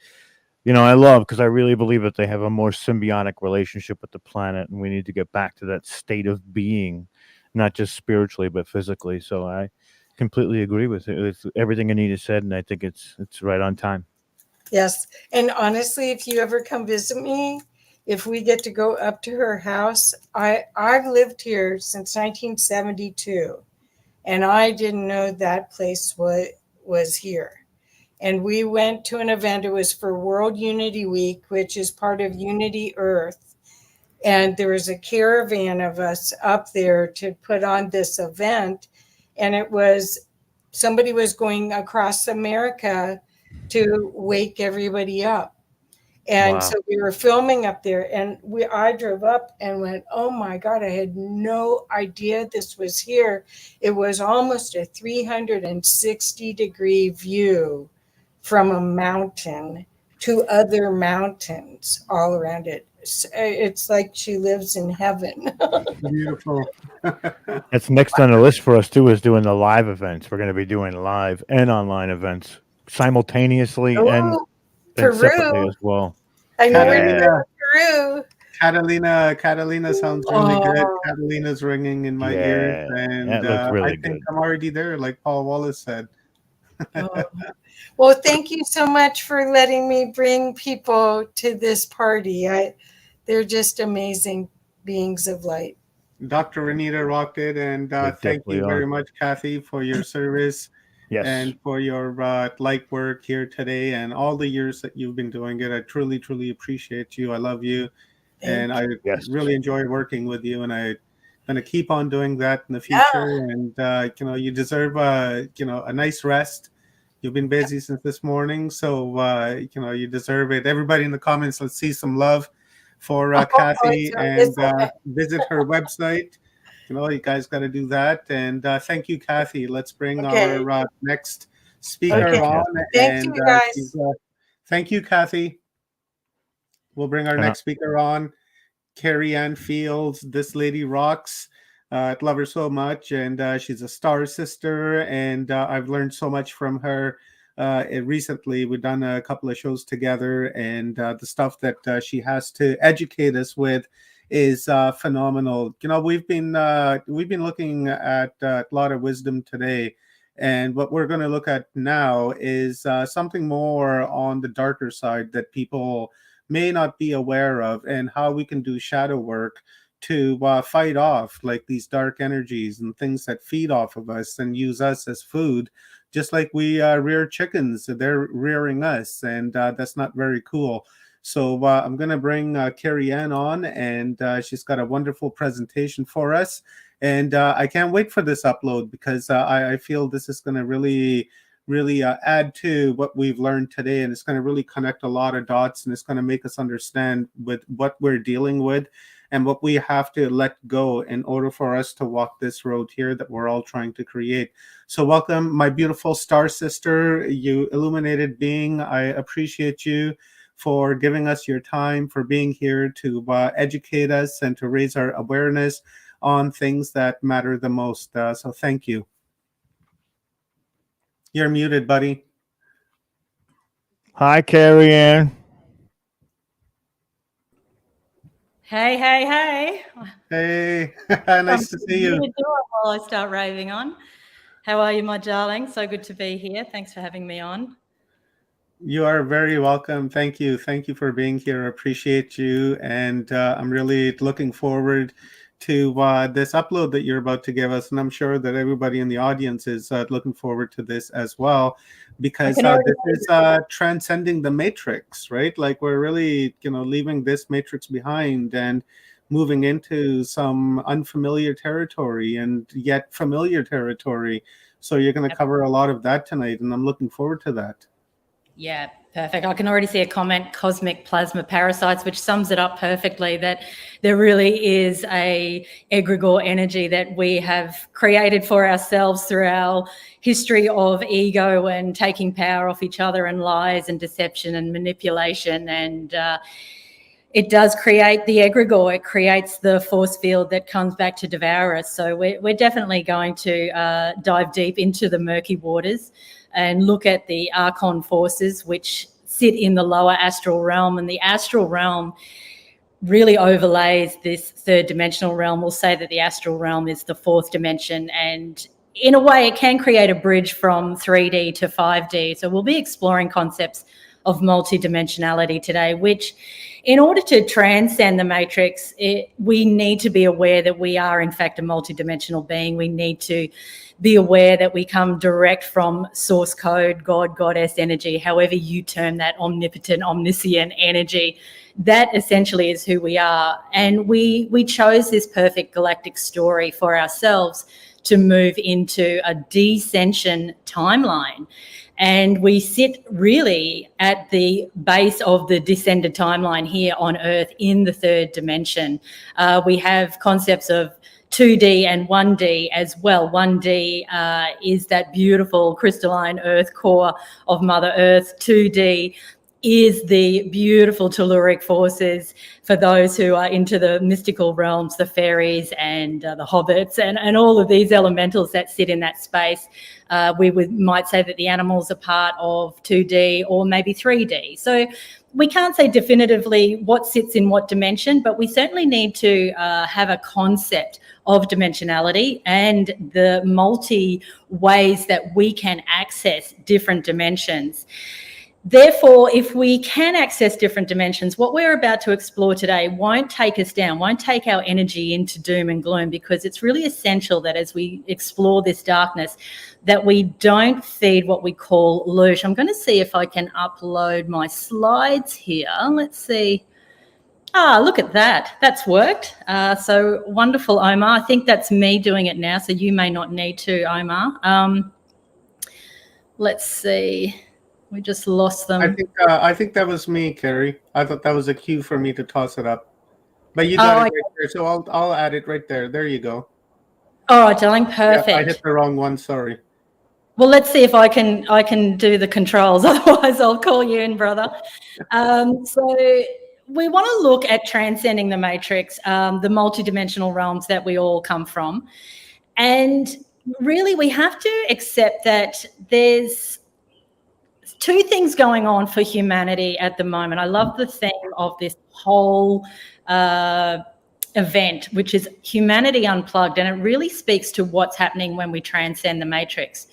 love, because I really believe that they have a more symbiotic relationship with the planet, and we need to get back to that state of being, not just spiritually but physically. So I completely agree with everything Anita said, and I think it's right on time. Yes, and honestly, if you ever come visit me, if we get to go up to her house, I've lived here since 1972, and I didn't know that place was here. And we went to an event. It was for World Unity Week, which is part of Unity Earth. And there was a caravan of us up there to put on this event. And it was, somebody was going across America to wake everybody up. And so we were filming up there, and I drove up and went, oh my God, I had no idea this was here. It was almost a 360-degree view from a mountain to other mountains all around it. It's like she lives in heaven. Beautiful. It's next on the list for us too, is doing the live events. We're going to be doing live and online events simultaneously and separately as well. I know we're Peru. Catalina sounds really good. Catalina's ringing in my ears, and that looks really I think I'm already there, like Paul Wallace said. Well, thank you so much for letting me bring people to this party. They're just amazing beings of light. Dr. Anita rocked it, and thank you very much, Kathy, for your service. Yes. And for your light work here today and all the years that you've been doing it. I truly, truly appreciate you. I love you. And I really enjoy working with you. And I'm going to keep on doing that in the future. And, you deserve, a nice rest. You've been busy since this morning. So, you deserve it. Everybody in the comments, let's see some love for Kathy and visit her website. You guys got to do that. And thank you, Kathy. Let's bring our next speaker on. Thank you, guys. Thank you, Kathy. We'll bring our next speaker on. Carrie-Anne Fields. This lady rocks. I love her so much. And she's a star sister. And I've learned so much from her. Recently, we've done a couple of shows together. And the stuff that she has to educate us with is phenomenal. We've been looking at a lot of wisdom today, and what we're going to look at now is something more on the darker side that people may not be aware of, and how we can do shadow work to fight off like these dark energies and things that feed off of us and use us as food, just like we rear chickens. They're rearing us, and that's not very cool. So I'm going to bring Carrie-Anne on, and she's got a wonderful presentation for us. And I can't wait for this upload, because I feel this is going to really add to what we've learned today. And it's going to really connect a lot of dots, and it's going to make us understand with what we're dealing with and what we have to let go in order for us to walk this road here that we're all trying to create. So welcome, my beautiful star sister, you illuminated being. I appreciate you for giving us your time, for being here to educate us and to raise our awareness on things that matter the most. So thank you. You're muted, buddy. Hi, Carrie-Anne. Hey. Hey, nice to see you. While I start raving on. How are you, my darling? So good to be here. Thanks for having me on. You are very welcome. Thank you. Thank you for being here. I appreciate you. And I'm really looking forward to this upload that you're about to give us. And I'm sure that everybody in the audience is looking forward to this as well, because this is transcending the matrix, right? Like, we're really, leaving this matrix behind and moving into some unfamiliar territory and yet familiar territory. So you're going to cover a lot of that tonight, and I'm looking forward to that. Yeah, perfect. I can already see a comment, cosmic plasma parasites, which sums it up perfectly, that there really is a egregore energy that we have created for ourselves through our history of ego and taking power off each other and lies and deception and manipulation. And it does create the egregore. It creates the force field that comes back to devour us. So we're definitely going to dive deep into the murky waters and look at the Archon forces, which sit in the lower astral realm. And the astral realm really overlays this third dimensional realm. We'll say that the astral realm is the fourth dimension, and in a way it can create a bridge from 3D to 5D. So we'll be exploring concepts of multidimensionality today, which, in order to transcend the matrix, we need to be aware that we are in fact a multidimensional being. We need to be aware that we come direct from source code, God, goddess energy, however you term that, omnipotent, omniscient energy. That essentially is who we are. And we chose this perfect galactic story for ourselves to move into a descension timeline. And we sit really at the base of the descended timeline here on Earth in the third dimension. We have concepts of 2D and 1D as well. 1D is that beautiful crystalline earth core of Mother Earth. 2D is the beautiful telluric forces for those who are into the mystical realms, the fairies and the hobbits and all of these elementals that sit in that space. We might say that the animals are part of 2D or maybe 3D. So we can't say definitively what sits in what dimension, but we certainly need to have a concept of dimensionality and the multi ways that we can access different dimensions. Therefore, if we can access different dimensions, what we're about to explore today won't take us down, won't take our energy into doom and gloom, because it's really essential that as we explore this darkness, that we don't feed what we call loot. I'm going to see if I can upload my slides here. Let's see. Look at that. That's worked. So wonderful, Omar. I think that's me doing it now, so you may not need to, Omar. Let's see. We just lost them. I think that was me, Carrie. I thought that was a cue for me to toss it up. But you got it right there, so I'll add it right there. There you go. All right, darling. Perfect. Yeah, I hit the wrong one. Sorry. Well, let's see if I can do the controls. Otherwise, I'll call you in, brother. So we want to look at transcending the matrix, the multidimensional realms that we all come from, and really we have to accept that there's two things going on for humanity at the moment. I love the theme of this whole event, which is Humanity Unplugged, and it really speaks to what's happening when we transcend the matrix.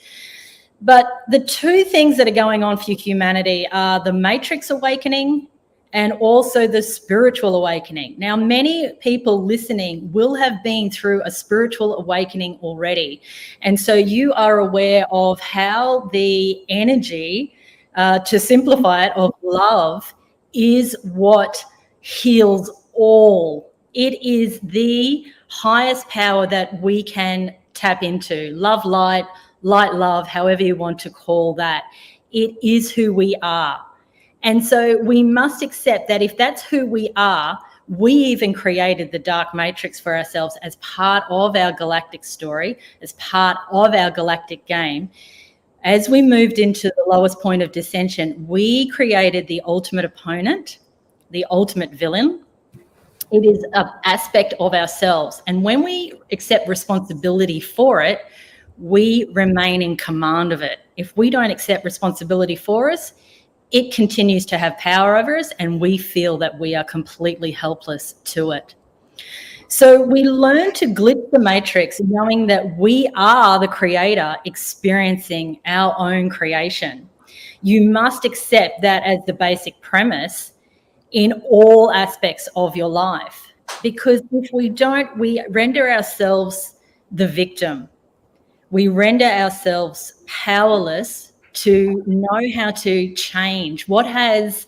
But the two things that are going on for humanity are the matrix awakening and also the spiritual awakening. Now, many people listening will have been through a spiritual awakening already. And so you are aware of how the energy, to simplify it, of love is what heals all. It is the highest power that we can tap into. Love, light, light, love, however you want to call that. It is who we are. And so we must accept that if that's who we are, we even created the dark matrix for ourselves as part of our galactic story, as part of our galactic game. As we moved into the lowest point of dissension, we created the ultimate opponent, the ultimate villain. It is an aspect of ourselves. And when we accept responsibility for it, we remain in command of it. If we don't accept responsibility for us, it continues to have power over us, and we feel that we are completely helpless to it. So we learn to glitch the matrix, knowing that we are the creator experiencing our own creation. You must accept that as the basic premise in all aspects of your life, because if we don't, we render ourselves the victim. We render ourselves powerless to know how to change what has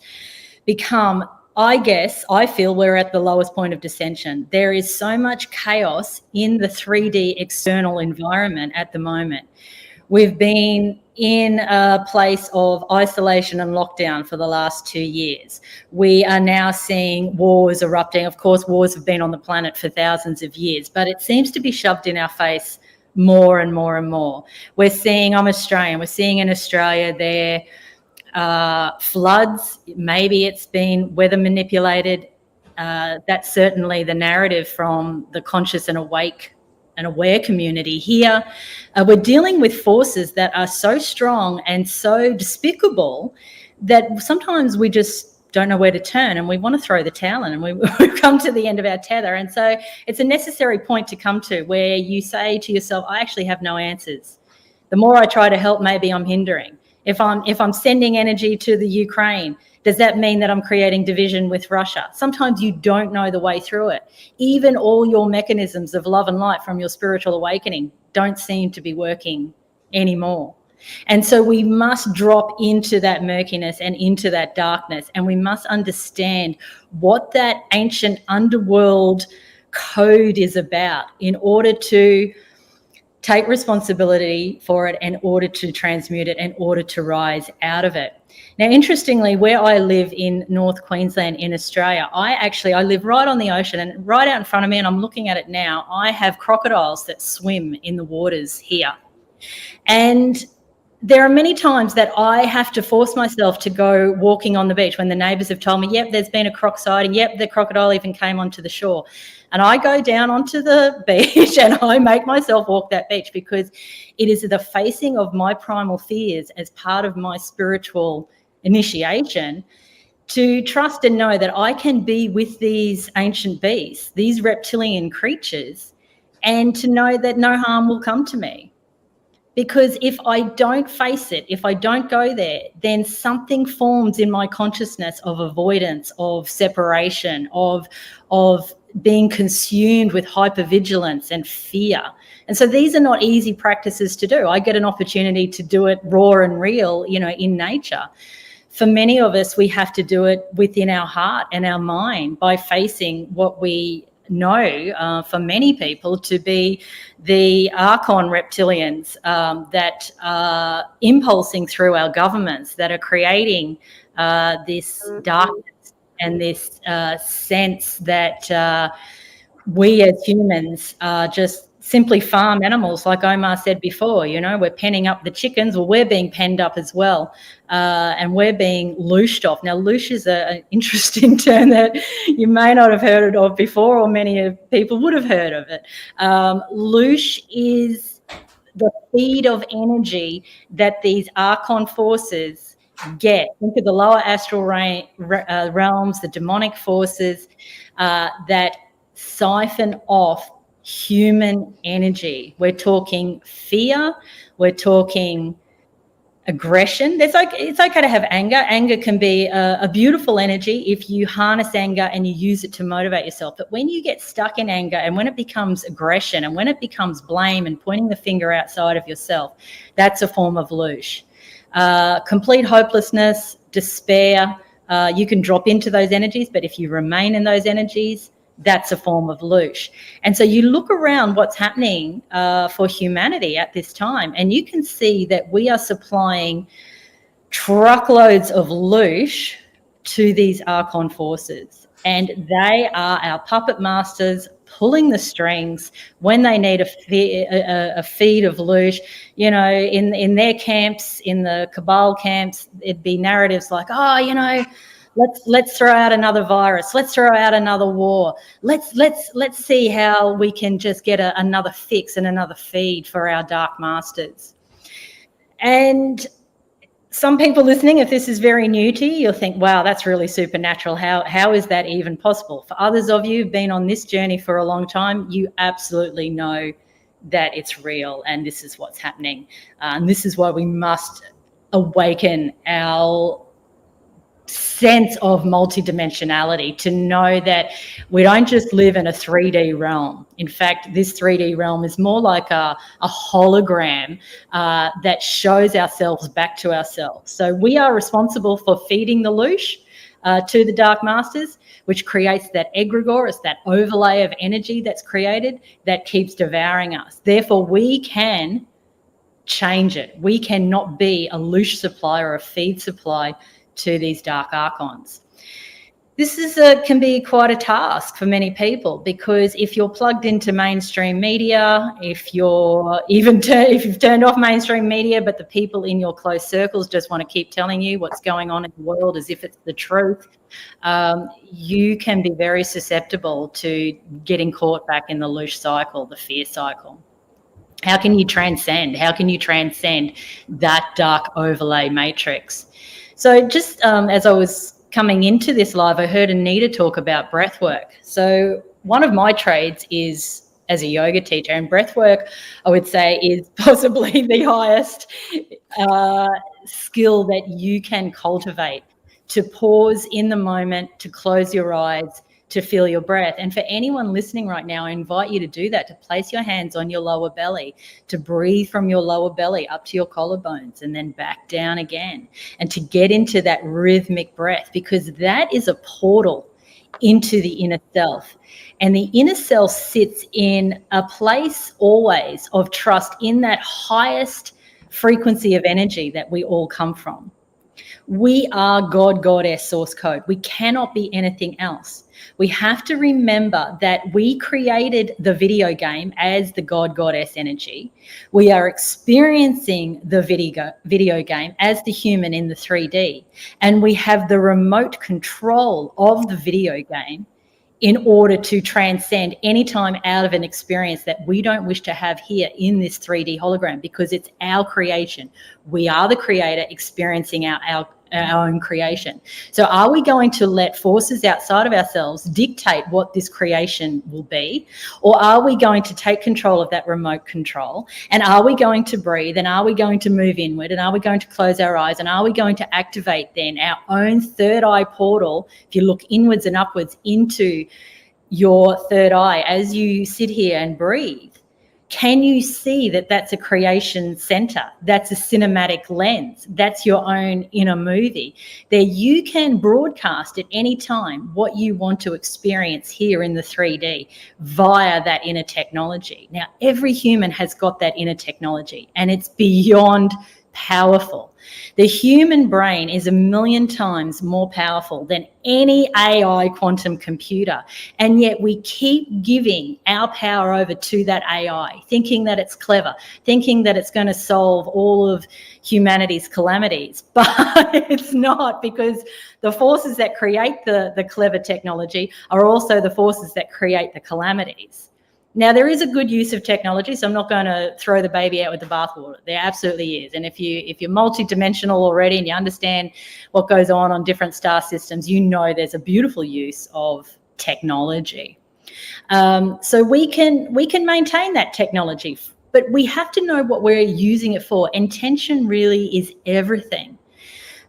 become. I guess I feel we're at the lowest point of dissension. There is so much chaos in the 3D external environment at the moment. We've been in a place of isolation and lockdown for the last 2 years. We are now seeing wars erupting. Of course, wars have been on the planet for thousands of years, but it seems to be shoved in our face more and more and more. We're seeing, I'm Australian, we're seeing in Australia there floods. Maybe it's been weather manipulated. That's certainly the narrative from the conscious and awake and aware community here. We're dealing with forces that are so strong and so despicable that sometimes we just don't know where to turn, and we want to throw the towel in, and we've come to the end of our tether. And so it's a necessary point to come to where you say to yourself, I actually have no answers. The more I try to help, maybe I'm hindering. If I'm sending energy to the Ukraine, does that mean that I'm creating division with Russia? Sometimes you don't know the way through it. Even all your mechanisms of love and light from your spiritual awakening don't seem to be working anymore. And so we must drop into that murkiness and into that darkness, and we must understand what that ancient underworld code is about in order to take responsibility for it, in order to transmute it, in order to rise out of it. Now, interestingly, where I live in North Queensland in Australia, I live right on the ocean, and right out in front of me, and I'm looking at it now, I have crocodiles that swim in the waters here. And there are many times that I have to force myself to go walking on the beach when the neighbours have told me, yep, there's been a croc sighting, yep, the crocodile even came onto the shore. And I go down onto the beach and I make myself walk that beach, because it is the facing of my primal fears as part of my spiritual initiation, to trust and know that I can be with these ancient beasts, these reptilian creatures, and to know that no harm will come to me. Because if I don't face it, if I don't go there, then something forms in my consciousness of avoidance, of separation, of being consumed with hypervigilance and fear. And so these are not easy practices to do. I get an opportunity to do it raw and real, in nature. For many of us, we have to do it within our heart and our mind by facing what we know, for many people, to be the Archon reptilians that are impulsing through our governments, that are creating this darkness and this sense that we as humans are just simply farm animals, like Omar said before. We're penning up the chickens, or we're being penned up as well, and we're being looshed off. Now, loosh is an interesting term that you may not have heard of before, or many people would have heard of it. Loosh is the feed of energy that these Archon forces get into the lower astral realms, the demonic forces that siphon off human energy. We're talking fear, we're talking aggression. It's okay to have anger. Anger can be a beautiful energy if you harness anger and you use it to motivate yourself. But when you get stuck in anger, and when it becomes aggression, and when it becomes blame and pointing the finger outside of yourself, that's a form of loosh. Complete hopelessness, despair, you can drop into those energies, but if you remain in those energies, that's a form of loosh. And so you look around what's happening for humanity at this time, and you can see that we are supplying truckloads of loosh to these Archon forces, and they are our puppet masters pulling the strings when they need a feed of loosh. In their camps, in the Cabal camps, it'd be narratives like, let's throw out another virus. Let's throw out another war. Let's see how we can just get another fix and another feed for our dark masters. And some people listening, if this is very new to you, you'll think, wow, that's really supernatural. How is that even possible? For others of you who've been on this journey for a long time, you absolutely know that it's real, and this is what's happening. And this is why we must awaken our sense of multidimensionality, to know that we don't just live in a 3D realm. In fact, this 3D realm is more like a hologram that shows ourselves back to ourselves. So we are responsible for feeding the loosh to the dark masters, which creates that egregore. It's that overlay of energy that's created that keeps devouring us. Therefore, we can change it. We cannot be a loosh supply or a feed supply to these dark Archons. This can be quite a task for many people, because if you're plugged into mainstream media, if you've turned off mainstream media, but the people in your close circles just want to keep telling you what's going on in the world as if it's the truth, you can be very susceptible to getting caught back in the loosh cycle, the fear cycle. How can you transcend? How can you transcend that dark overlay matrix? So just as I was coming into this live, I heard Anita talk about breath work. So one of my trades is as a yoga teacher, and breath work, I would say, is possibly the highest skill that you can cultivate, to pause in the moment, to close your eyes, to feel your breath. And for anyone listening right now, I invite you to do that, to place your hands on your lower belly, to breathe from your lower belly up to your collarbones and then back down again, and to get into that rhythmic breath, because that is a portal into the inner self. And the inner self sits in a place always of trust in that highest frequency of energy that we all come from. We are God, Goddess, source code. We cannot be anything else. We have to remember that we created the video game as the God, Goddess energy. We are experiencing the video game as the human in the 3D. And we have the remote control of the video game in order to transcend any time out of an experience that we don't wish to have here in this 3D hologram, because it's our creation. We are the creator experiencing our own creation. So are we going to let forces outside of ourselves dictate what this creation will be? Or are we going to take control of that remote control? And are we going to breathe? And are we going to move inward? And are we going to close our eyes? And are we going to activate then our own third eye portal? If you look inwards and upwards into your third eye as you sit here and breathe, can you see that that's a creation center? That's a cinematic lens. That's your own inner movie. There you can broadcast at any time what you want to experience here in the 3D via that inner technology. Now, every human has got that inner technology, and it's beyond powerful. The human brain is 1,000,000 times more powerful than any AI quantum computer. And yet we keep giving our power over to that AI, thinking that it's clever, thinking that it's going to solve all of humanity's calamities. But it's not, because the forces that create the clever technology are also the forces that create the calamities. Now, there is a good use of technology, so I'm not going to throw the baby out with the bathwater. There absolutely is. And if you're multidimensional already and you understand what goes on different star systems, you know there's a beautiful use of technology. So we can maintain that technology, but we have to know what we're using it for. Intention really is everything.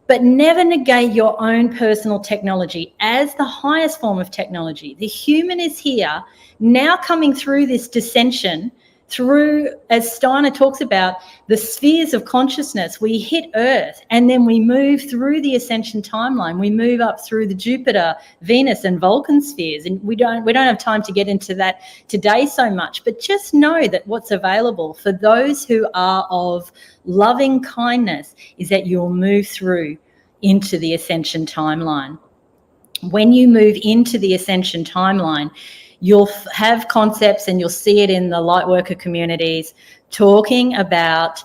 But never negate your own personal technology as the highest form of technology. The human is here now, coming through this dissension, through, as Steiner talks about, the spheres of consciousness. We hit Earth, and then we move through the ascension timeline. We move up through the Jupiter, Venus, and Vulcan spheres. And we don't have time to get into that today so much, but just know that what's available for those who are of loving kindness is that you'll move through into the ascension timeline. When you move into the ascension timeline, you'll have concepts, and you'll see it in the lightworker communities, talking about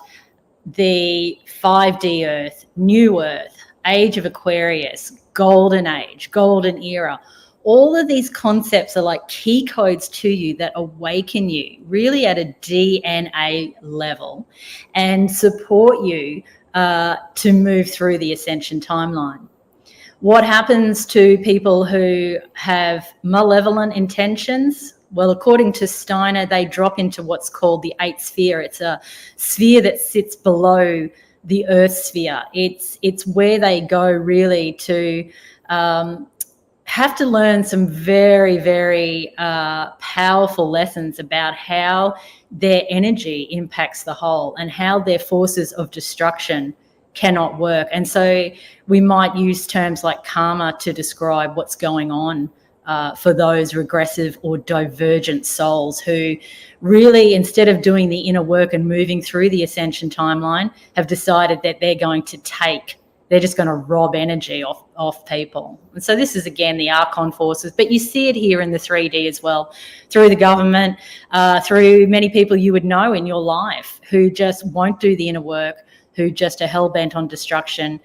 the 5D Earth, New Earth, Age of Aquarius, Golden Age, Golden Era. All of these concepts are like key codes to you that awaken you really at a DNA level and support you to move through the ascension timeline. What happens to people who have malevolent intentions? Well, according to Steiner, they drop into what's called the 8th sphere. It's a sphere that sits below the Earth sphere. It's where they go really to have to learn some very, very powerful lessons about how their energy impacts the whole and how their forces of destruction cannot work. And so we might use terms like karma to describe what's going on for those regressive or divergent souls who really, instead of doing the inner work and moving through the ascension timeline, have decided that they're just going to rob energy off people. And so this is, again, the Archon forces, but you see it here in the 3D as well, through the government, through many people you would know in your life who just won't do the inner work, who just are hell-bent on destruction.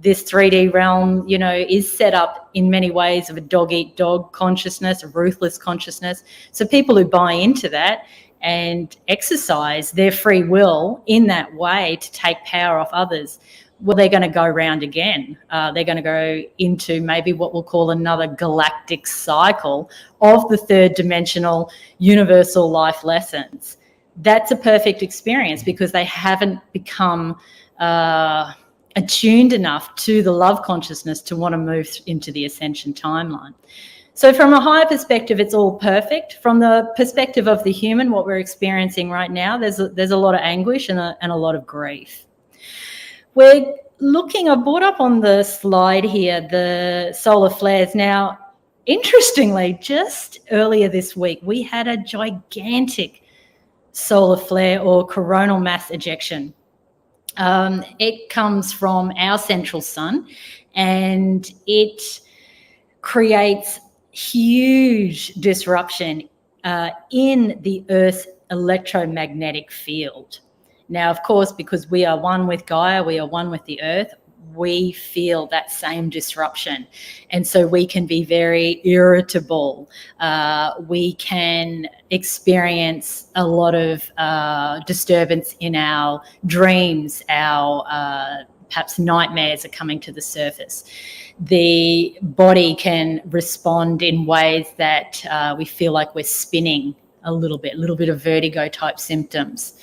This 3D realm, is set up in many ways of a dog-eat-dog consciousness, a ruthless consciousness. So people who buy into that and exercise their free will in that way to take power off others, well, they're going to go round again. They're going to go into maybe what we'll call another galactic cycle of the third dimensional universal life lessons. That's a perfect experience because they haven't become attuned enough to the love consciousness to want to move into the ascension timeline. So from a higher perspective, it's all perfect. From the perspective of the human, what we're experiencing right now, there's a lot of anguish and a lot of grief. We're looking, I brought up on the slide here, the solar flares. Now, interestingly, just earlier this week, we had a gigantic solar flare or coronal mass ejection. It comes from our central sun, and it creates huge disruption in the Earth's electromagnetic field. Now, of course, because we are one with Gaia, we are one with the Earth, we feel that same disruption. And so we can be very irritable. We can experience a lot of disturbance in our dreams, our perhaps nightmares are coming to the surface. The body can respond in ways that we feel like we're spinning a little bit of vertigo type symptoms.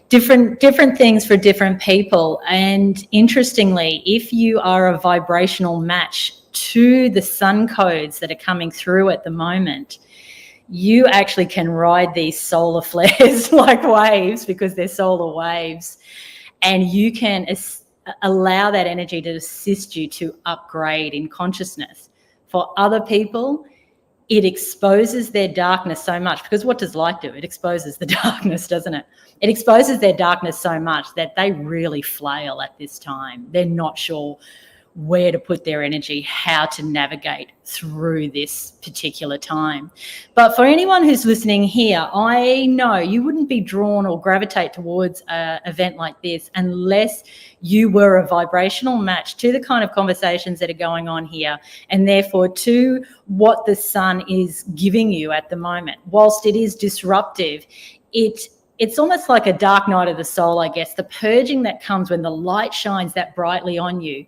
Different things for different people. And interestingly, if you are a vibrational match to the sun codes that are coming through at the moment, you actually can ride these solar flares like waves, because they're solar waves, and you can allow that energy to assist you to upgrade in consciousness. For other people, it exposes their darkness so much, because what does light do? It exposes the darkness, doesn't it? It exposes their darkness so much that they really flail at this time. They're not sure where to put their energy, how to navigate through this particular time. But for anyone who's listening here, I know you wouldn't be drawn or gravitate towards an event like this unless you were a vibrational match to the kind of conversations that are going on here, and therefore to what the sun is giving you at the moment. Whilst it is disruptive, it's almost like a dark night of the soul, I guess. The purging that comes when the light shines that brightly on you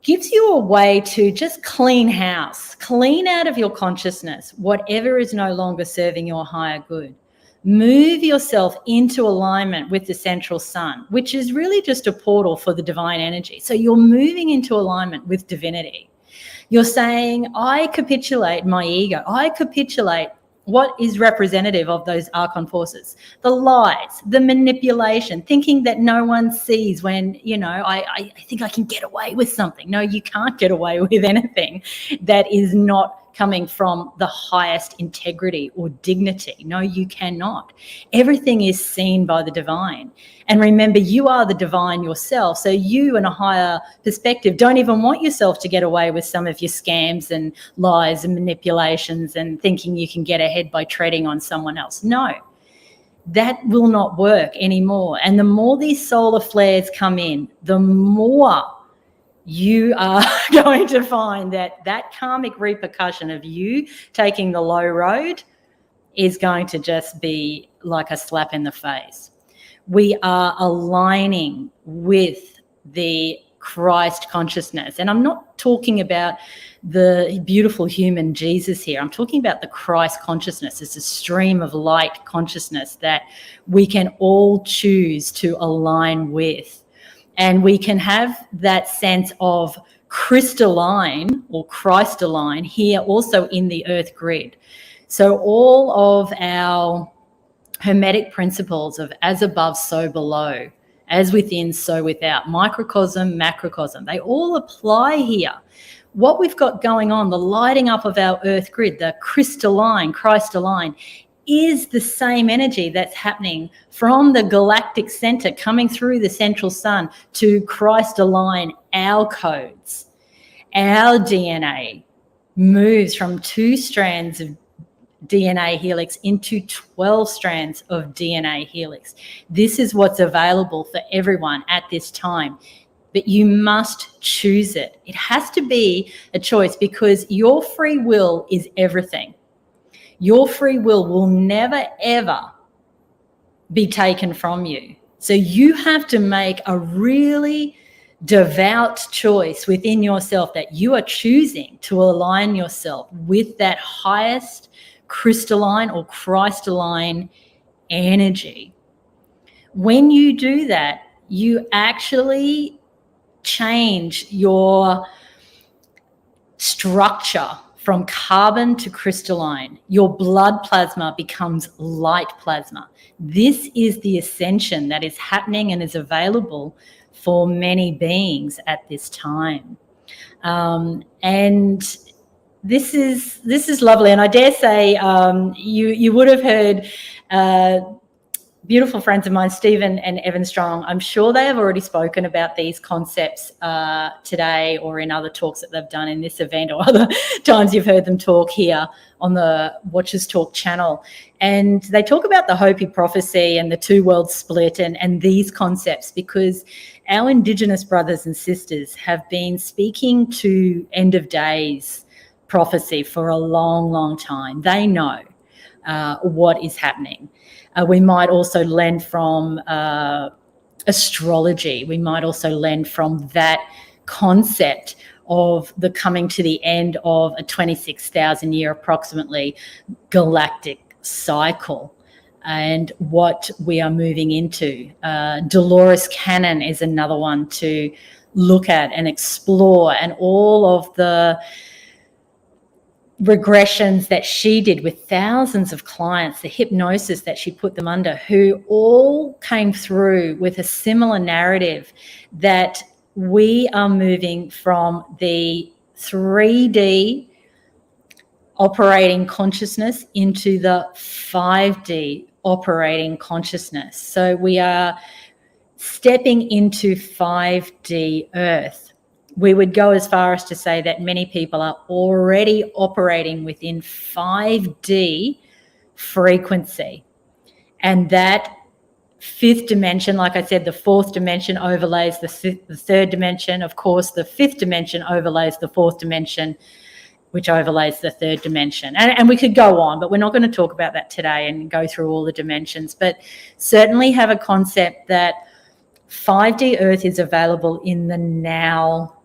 gives you a way to just clean house, clean out of your consciousness whatever is no longer serving your higher good. Move yourself into alignment with the central sun, which is really just a portal for the divine energy. So you're moving into alignment with divinity. You're saying, I capitulate my ego. I capitulate what is representative of those Archon forces, the lies, the manipulation, thinking that no one sees when, I think I can get away with something. No, you can't get away with anything that is not coming from the highest integrity or dignity. No, you cannot. Everything is seen by the divine. And remember, you are the divine yourself. So you, in a higher perspective, don't even want yourself to get away with some of your scams and lies and manipulations and thinking you can get ahead by treading on someone else. No, that will not work anymore. And the more these solar flares come in, the more you are going to find that karmic repercussion of you taking the low road is going to just be like a slap in the face. We are aligning with the Christ consciousness. And I'm not talking about the beautiful human Jesus here. I'm talking about the Christ consciousness. It's a stream of light consciousness that we can all choose to align with. And we can have that sense of crystalline or Christalign here also in the earth grid. So all of our Hermetic principles of as above, so below, as within, so without, microcosm, macrocosm, they all apply here. What we've got going on, the lighting up of our earth grid, the crystalline, Christalign, is the same energy that's happening from the galactic center coming through the central sun to Christ-align our codes. Our DNA moves from 2 strands of DNA helix into 12 strands of DNA helix. This is what's available for everyone at this time, but you must choose it. It has to be a choice, because your free will is everything. Your free will never, ever be taken from you. So you have to make a really devout choice within yourself that you are choosing to align yourself with that highest crystalline or Christalign energy. When you do that, you actually change your structure from carbon to crystalline. Your blood plasma becomes light plasma. This is the ascension that is happening and is available for many beings at this time. And this is lovely. And I dare say you would have heard beautiful friends of mine, Stephen and Evan Strong. I'm sure they have already spoken about these concepts today or in other talks that they've done in this event, or other times you've heard them talk here on the Watchers Talk channel. And they talk about the Hopi prophecy and the 2-world split and these concepts, because our Indigenous brothers and sisters have been speaking to end of days prophecy for a long, long time. They know what is happening. We might also lend from astrology. We might also lend from that concept of the coming to the end of a 26,000 year approximately galactic cycle and what we are moving into. Dolores Cannon is another one to look at and explore, and all of the regressions that she did with thousands of clients, the hypnosis that she put them under, who all came through with a similar narrative that we are moving from the 3D operating consciousness into the 5D operating consciousness. So we are stepping into 5D Earth. We would go as far as to say that many people are already operating within 5D frequency. And that fifth dimension, like I said, the fourth dimension overlays the third dimension. Of course, the fifth dimension overlays the fourth dimension, which overlays the third dimension. And we could go on, but we're not going to talk about that today and go through all the dimensions. But certainly have a concept that 5D Earth is available in the now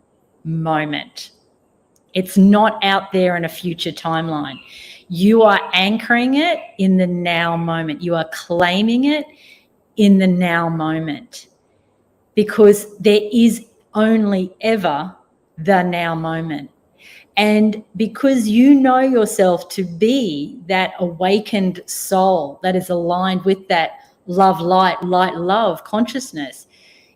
moment. It's not out there in a future timeline. You are anchoring it in the now moment. You are claiming it in the now moment, because there is only ever the now moment. And because you know yourself to be that awakened soul that is aligned with that love, light, love consciousness,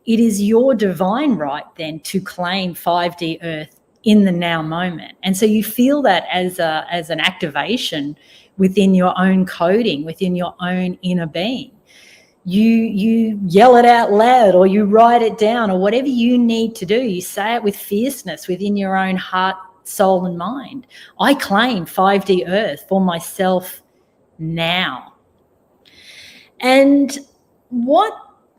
it is your divine right then to claim 5D Earth in the now moment. And so you feel that as an activation within your own coding, within your own inner being. You yell it out loud, or you write it down, or whatever you need to do. You say it with fierceness within your own heart, soul and mind. I claim 5D Earth for myself now. And what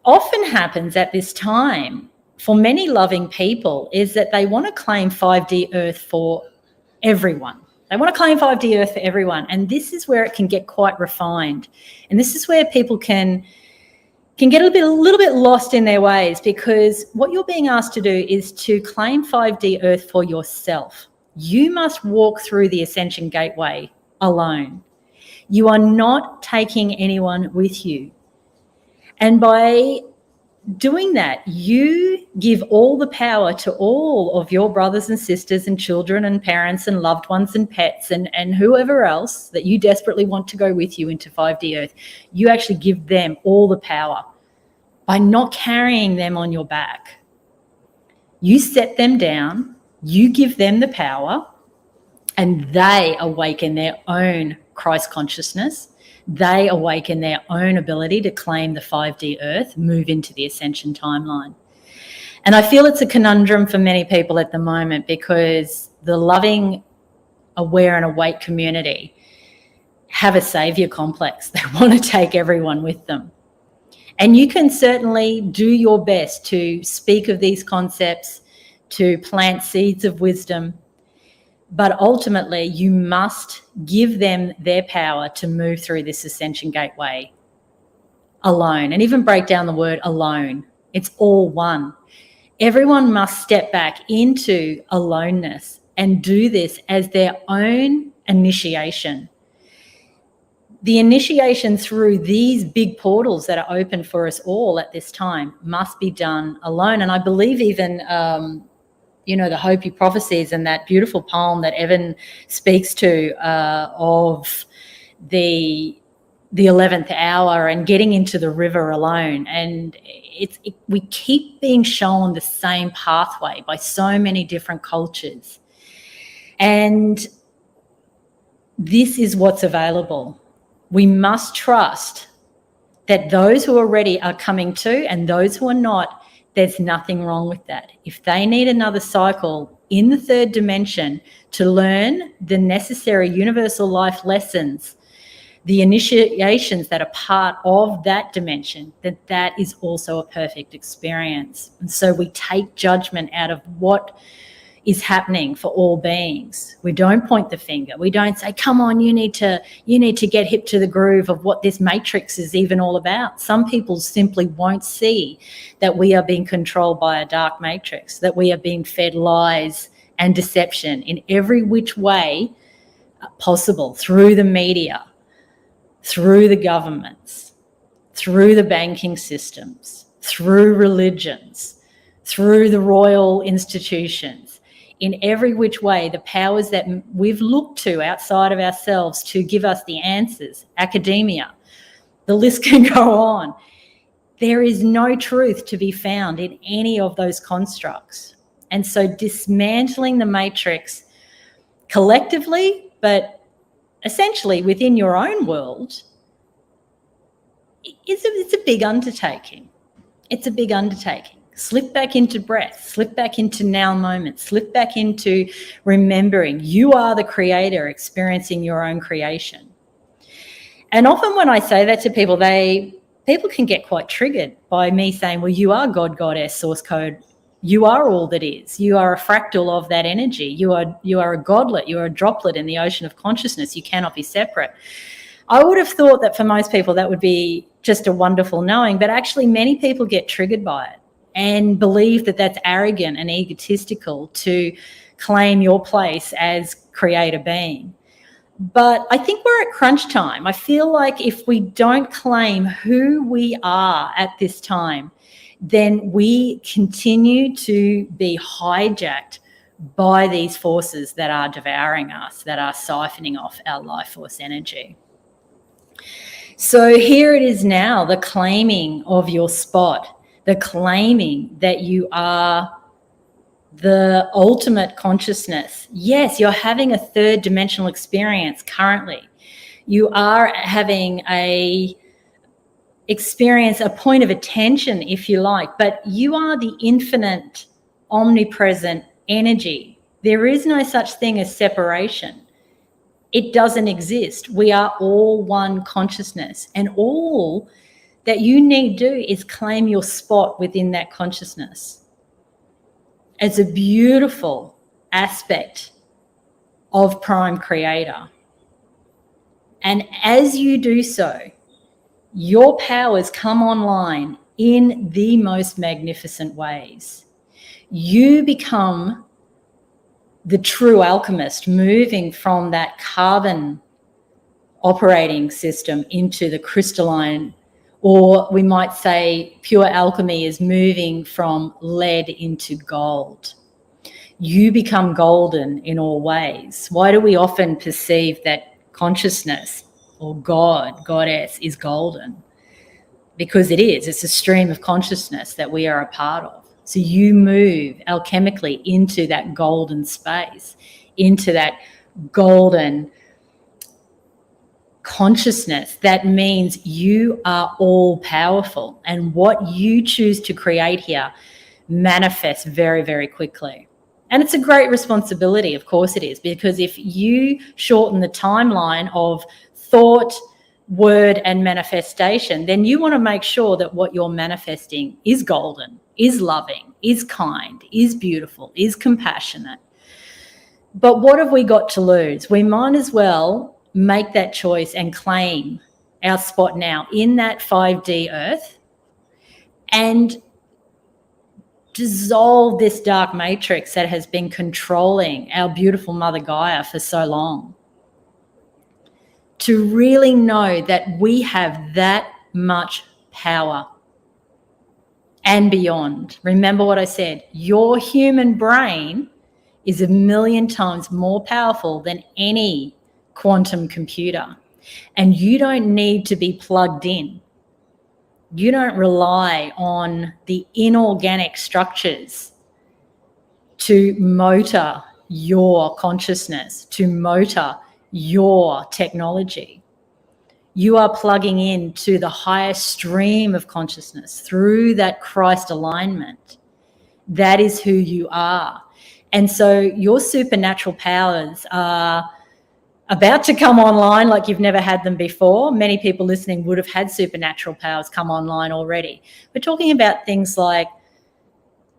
often happens at this time for many loving people is that they want to claim 5D Earth for everyone. They want to claim 5D Earth for everyone. And this is where it can get quite refined. And this is where people can get a little bit lost in their ways, because what you're being asked to do is to claim 5D Earth for yourself. You must walk through the Ascension Gateway alone. You are not taking anyone with you. And by doing that, you give all the power to all of your brothers and sisters and children and parents and loved ones and pets and whoever else that you desperately want to go with you into 5D Earth. You actually give them all the power by not carrying them on your back. You set them down, you give them the power, and they awaken their own Christ consciousness. They awaken their own ability to claim the 5D Earth, move into the Ascension timeline. And I feel it's a conundrum for many people at the moment, because the loving, aware and awake community have a savior complex. They want to take everyone with them. And you can certainly do your best to speak of these concepts, to plant seeds of wisdom, but ultimately you must give them their power to move through this Ascension Gateway alone. And even break down the word alone. It's all one. Everyone must step back into aloneness and do this as their own initiation. The initiation through these big portals that are open for us all at this time must be done alone. And I believe even the Hopi prophecies and that beautiful poem that Evan speaks to of the 11th hour and getting into the river alone. And we keep being shown the same pathway by so many different cultures. And this is what's available. We must trust that those who are ready are coming to, and those who are not, there's nothing wrong with that. If they need another cycle in the third dimension to learn the necessary universal life lessons, the initiations that are part of that dimension, that is also a perfect experience. And so we take judgment out of what is happening for all beings. We don't point the finger. We don't say, come on, you need to get hip to the groove of what this matrix is even all about. Some people simply won't see that we are being controlled by a dark matrix, that we are being fed lies and deception in every which way possible, through the media, through the governments, through the banking systems, through religions, through the royal institutions. In every which way, the powers that we've looked to outside of ourselves to give us the answers, academia, the list can go on. There is no truth to be found in any of those constructs. And so dismantling the matrix collectively, but essentially within your own world, it's a big undertaking. It's a big undertaking. Slip back into breath, slip back into now moment, slip back into remembering you are the creator experiencing your own creation. And often when I say that to people, people can get quite triggered by me saying, well, you are God, Goddess, source code. You are all that is. You are a fractal of that energy. You are a godlet. You are a droplet in the ocean of consciousness. You cannot be separate. I would have thought that for most people that would be just a wonderful knowing, but actually many people get triggered by it and believe that that's arrogant and egotistical to claim your place as creator being. But I think we're at crunch time. I feel like if we don't claim who we are at this time, then we continue to be hijacked by these forces that are devouring us, that are siphoning off our life force energy. So here it is now, the claiming of your spot, the claiming that you are the ultimate consciousness. Yes, you're having a third dimensional experience currently. You are having a point of attention, if you like, but you are the infinite, omnipresent energy. There is no such thing as separation. It doesn't exist. We are all one consciousness, and all that you need to do is claim your spot within that consciousness. It's a beautiful aspect of Prime Creator. And as you do so, your powers come online in the most magnificent ways. You become the true alchemist, moving from that carbon operating system into the crystalline, or we might say pure alchemy is moving from lead into gold. You become golden in all ways. Why do we often perceive that consciousness or God, Goddess is golden? Because it is. It's a stream of consciousness that we are a part of. So you move alchemically into that golden space, into that golden consciousness. That means you are all powerful, and what you choose to create here manifests very, very quickly. And it's a great responsibility, of course it is, because if you shorten the timeline of thought, word, and manifestation, then you want to make sure that what you're manifesting is golden, is loving, is kind, is beautiful, is compassionate. But what have we got to lose? We might as well make that choice and claim our spot now in that 5D earth and dissolve this dark matrix that has been controlling our beautiful Mother Gaia for so long. To really know that we have that much power and beyond. Remember what I said, your human brain is 1,000,000 times more powerful than any quantum computer. And you don't need to be plugged in. You don't rely on the inorganic structures to motor your consciousness, to motor your technology. You are plugging into the highest stream of consciousness through that Christ alignment. That is who you are. And so your supernatural powers are about to come online like you've never had them before. Many people listening would have had supernatural powers come online already. We're talking about things like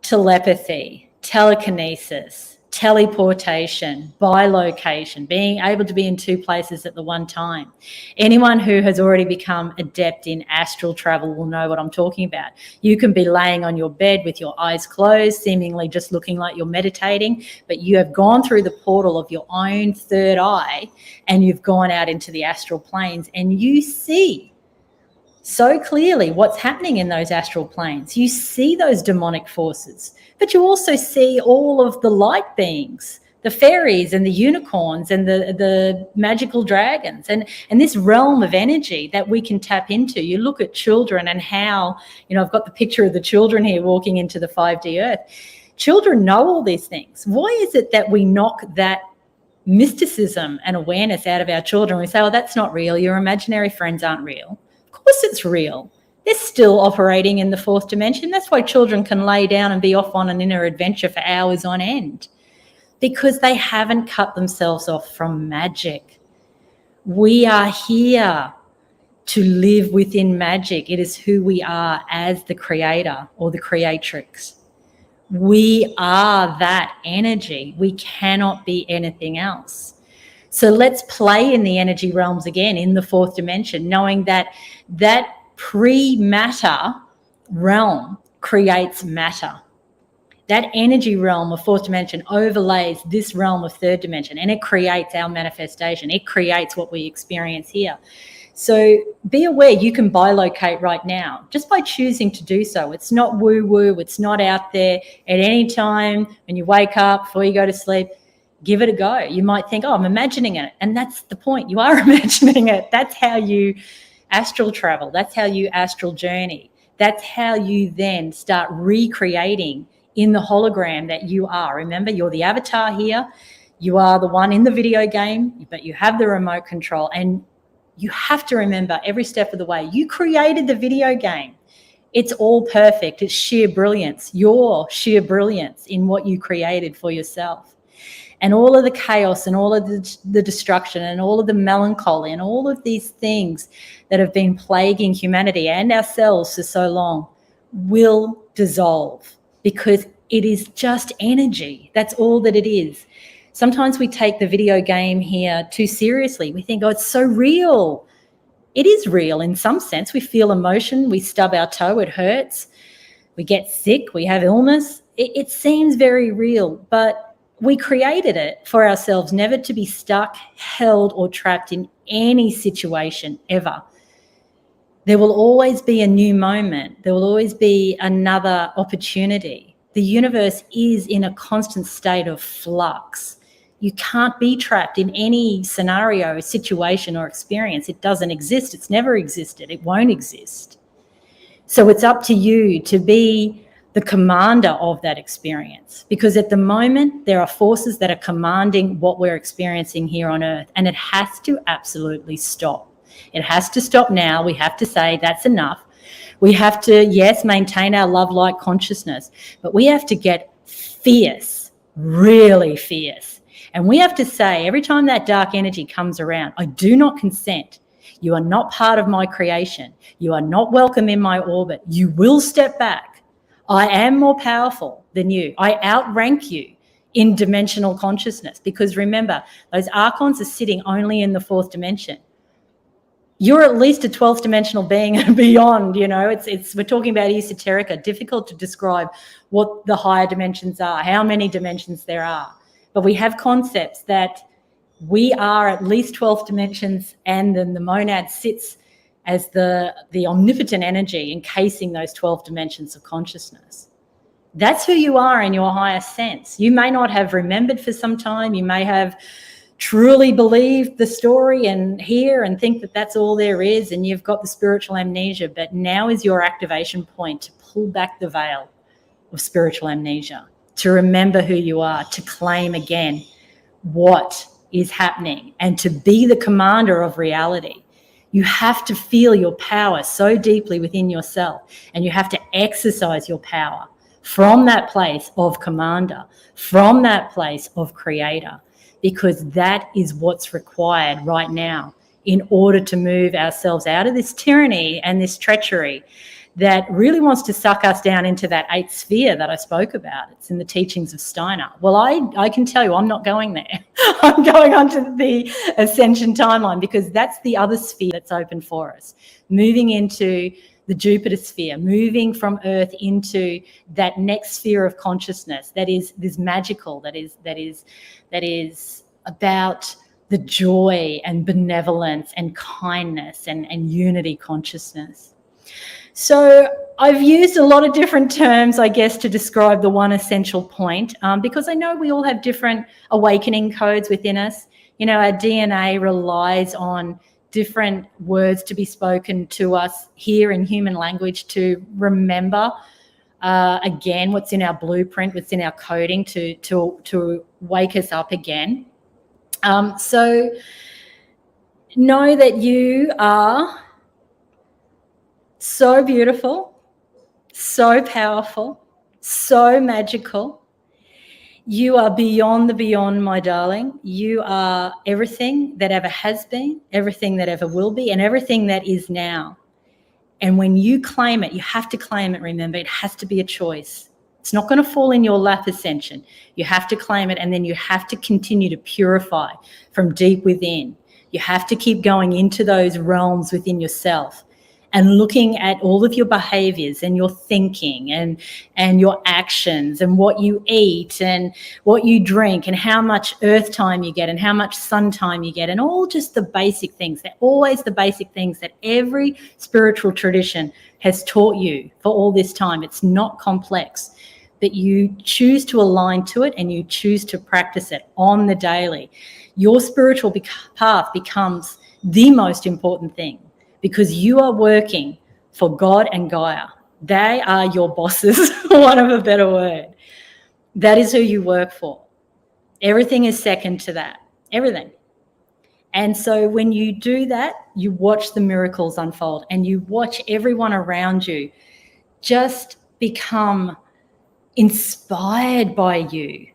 telepathy, telekinesis, teleportation, bilocation, being able to be in two places at the one time. Anyone who has already become adept in astral travel will know what I'm talking about. You can be laying on your bed with your eyes closed, seemingly just looking like you're meditating, but you have gone through the portal of your own third eye and you've gone out into the astral planes, and you see so clearly what's happening in those astral planes. You see those demonic forces, but you also see all of the light beings, the fairies and the unicorns and the magical dragons, and this realm of energy that we can tap into. You look at children and how, I've got the picture of the children here walking into the 5D earth. Children know all these things. Why is it that we knock that mysticism and awareness out of our children? We say, oh, that's not real. Your imaginary friends aren't real. Of course it's real. They're still operating in the fourth dimension. That's why children can lay down and be off on an inner adventure for hours on end, because they haven't cut themselves off from magic. We are here to live within magic. It is who we are as the creator or the creatrix. We are that energy. We cannot be anything else. So let's play in the energy realms again, in the fourth dimension, knowing that that pre-matter realm creates matter. That energy realm of fourth dimension overlays this realm of third dimension, and it creates our manifestation. It creates what we experience here. So be aware you can bilocate right now just by choosing to do so. It's not woo-woo. It's not out there. At any time when you wake up, before you go to sleep, give it a go. You might think, oh, I'm imagining it. And that's the point. You are imagining it. That's how you astral travel. That's how you astral journey. That's how you then start recreating in the hologram that you are. Remember, you're the avatar here. You are the one in the video game, but you have the remote control. And you have to remember every step of the way, you created the video game. It's all perfect. It's sheer brilliance, your sheer brilliance in what you created for yourself. And all of the chaos and all of the destruction and all of the melancholy and all of these things that have been plaguing humanity and ourselves for so long will dissolve, because it is just energy. That's all that it is. Sometimes we take the video game here too seriously. We think, oh, it's so real. It is real in some sense. We feel emotion. We stub our toe. It hurts. We get sick. We have illness. It seems very real, but we created it for ourselves, never to be stuck, held, or trapped in any situation ever. There will always be a new moment. There will always be another opportunity. The universe is in a constant state of flux. You can't be trapped in any scenario, situation, or experience. It doesn't exist. It's never existed. It won't exist. So it's up to you to be the commander of that experience, because at the moment there are forces that are commanding what we're experiencing here on earth, and it has to absolutely stop. It has to stop now. We have to say that's enough. We have to, yes, maintain our love light consciousness, but we have to get fierce, really fierce. And we have to say, every time that dark energy comes around, I do not consent. You are not part of my creation. You are not welcome in my orbit. You will step back. I am more powerful than you. I outrank you in dimensional consciousness, because remember, those Archons are sitting only in the fourth dimension. You're at least a 12th dimensional being and beyond. We're talking about esoterica, difficult to describe what the higher dimensions are, how many dimensions there are. But we have concepts that we are at least 12 dimensions, and then the monad sits as the omnipotent energy encasing those 12 dimensions of consciousness. That's who you are in your highest sense. You may not have remembered for some time. You may have truly believed the story and hear and think that that's all there is, and you've got the spiritual amnesia. But now is your activation point to pull back the veil of spiritual amnesia, to remember who you are, to claim again what is happening, and to be the commander of reality. You have to feel your power so deeply within yourself, and you have to exercise your power from that place of commander, from that place of creator, because that is what's required right now in order to move ourselves out of this tyranny and this treachery that really wants to suck us down into that 8th sphere that I spoke about. It's in the teachings of Steiner. Well, I can tell you I'm not going there. I'm going onto the ascension timeline, because that's the other sphere that's open for us, moving into the Jupiter sphere, moving from Earth into that next sphere of consciousness that is this magical, that is about the joy and benevolence and kindness and unity consciousness. So I've used a lot of different terms, I guess, to describe the one essential point, because I know we all have different awakening codes within us. You know, our DNA relies on different words to be spoken to us here in human language to remember, again, what's in our blueprint, what's in our coding to wake us up again. So know that you are so beautiful, so powerful, so magical. You are beyond the beyond, my darling. You are everything that ever has been, everything that ever will be, and everything that is now. And when you claim it, you have to claim it, remember, it has to be a choice. It's not going to fall in your lap, ascension. You have to claim it, and then you have to continue to purify from deep within. You have to keep going into those realms within yourself and looking at all of your behaviors and your thinking and your actions and what you eat and what you drink and how much earth time you get and how much sun time you get, and all just the basic things. They're always the basic things that every spiritual tradition has taught you for all this time. It's not complex, but you choose to align to it and you choose to practice it on the daily. Your spiritual path becomes the most important thing, because you are working for God and Gaia. They are your bosses, for want of a better word. That is who you work for. Everything is second to that, everything. And so when you do that, you watch the miracles unfold and you watch everyone around you just become inspired by you.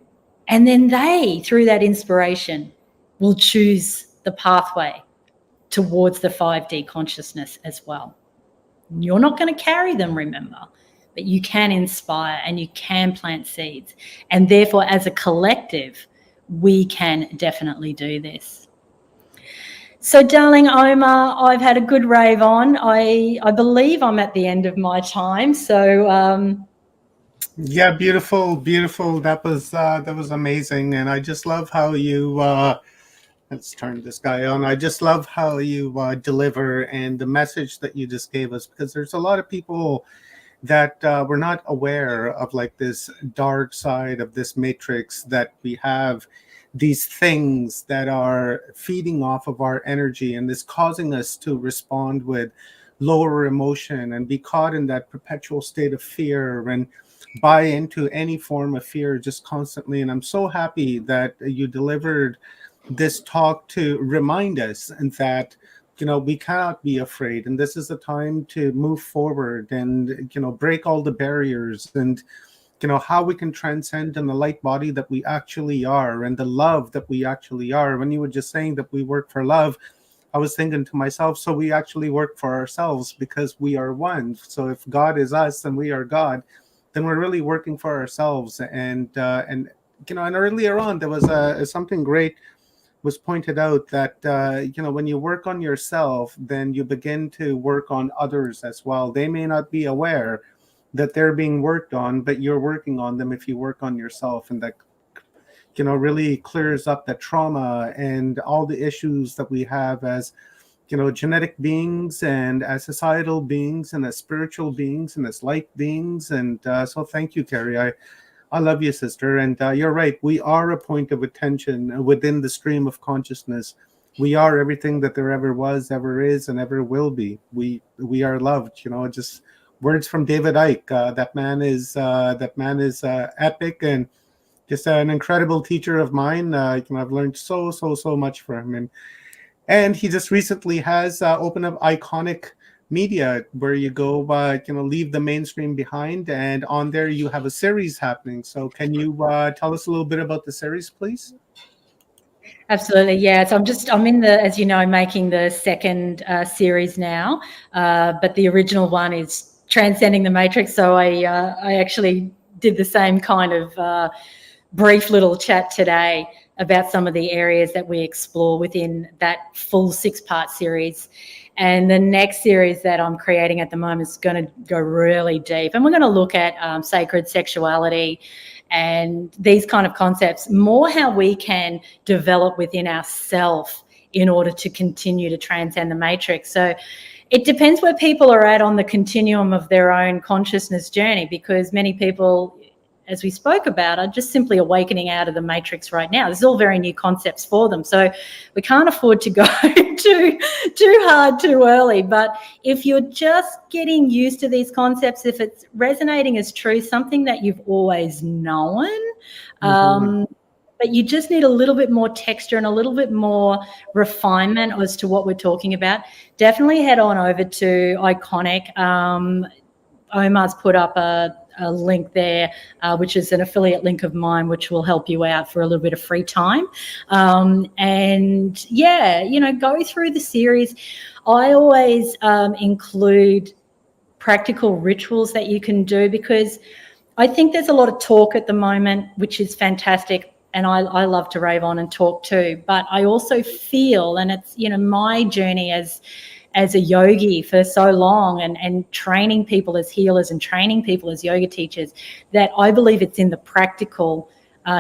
And then they, through that inspiration, will choose the pathway towards the 5D consciousness as well. You're not going to carry them, remember, but you can inspire and you can plant seeds. And therefore, as a collective, we can definitely do this. So, darling Omar, I've had a good rave on. I believe I'm at the end of my time. So, yeah, beautiful. That was amazing, and I just love how you. Let's turn this guy on. I just love how you deliver and the message that you just gave us, because there's a lot of people that were not aware of like this dark side of this matrix, that we have these things that are feeding off of our energy and this causing us to respond with lower emotion and be caught in that perpetual state of fear and buy into any form of fear just constantly. And I'm so happy that you delivered this talk to remind us that, you know, we cannot be afraid, and this is the time to move forward and, you know, break all the barriers, and, you know, how we can transcend in the light body that we actually are and the love that we actually are. When you were just saying that we work for love, I was thinking to myself, so we actually work for ourselves, because we are one. So if God is us and we are God, then we're really working for ourselves. And you know, and earlier on there was something great was pointed out, that you know, when you work on yourself, then you begin to work on others as well. They may not be aware that they're being worked on, but you're working on them if you work on yourself. And that, you know, really clears up the trauma and all the issues that we have as, you know, genetic beings and as societal beings and as spiritual beings and as light beings. And so thank you, Carrie. I love you, sister. And you're right. We are a point of attention within the stream of consciousness. We are everything that there ever was, ever is, and ever will be. We are loved. You know, just words from David Icke. That man is epic and just an incredible teacher of mine. You know, I've learned so much from him. And he just recently has opened up Iconic Media, where you go, you know, leave the mainstream behind, and on there you have a series happening. So can you tell us a little bit about the series, please? absolutely, yeah. So I'm in the, as you know, making the second series now, but the original one is transcending the matrix. So I actually did the same kind of brief little chat today about some of the areas that we explore within that full 6-part series. And the next series that I'm creating at the moment is going to go really deep. And we're going to look at sacred sexuality and these kind of concepts, more how we can develop within ourselves in order to continue to transcend the matrix. So it depends where people are at on the continuum of their own consciousness journey, because many people, as we spoke about, are just simply awakening out of the matrix right now. This is all very new concepts for them. So we can't afford to go too hard too early. But if you're just getting used to these concepts, if it's resonating as truth, something that you've always known, but you just need a little bit more texture and a little bit more refinement as to what we're talking about, definitely head on over to Iconic. Omar's put up a link there, which is an affiliate link of mine, which will help you out for a little bit of free time. And yeah, go through the series. I always include practical rituals that you can do, because I think there's a lot of talk at the moment, which is fantastic. And I love to rave on and talk too. But I also feel, and it's, my journey as a yogi for so long, and training people as healers and training people as yoga teachers, that I believe it's in the practical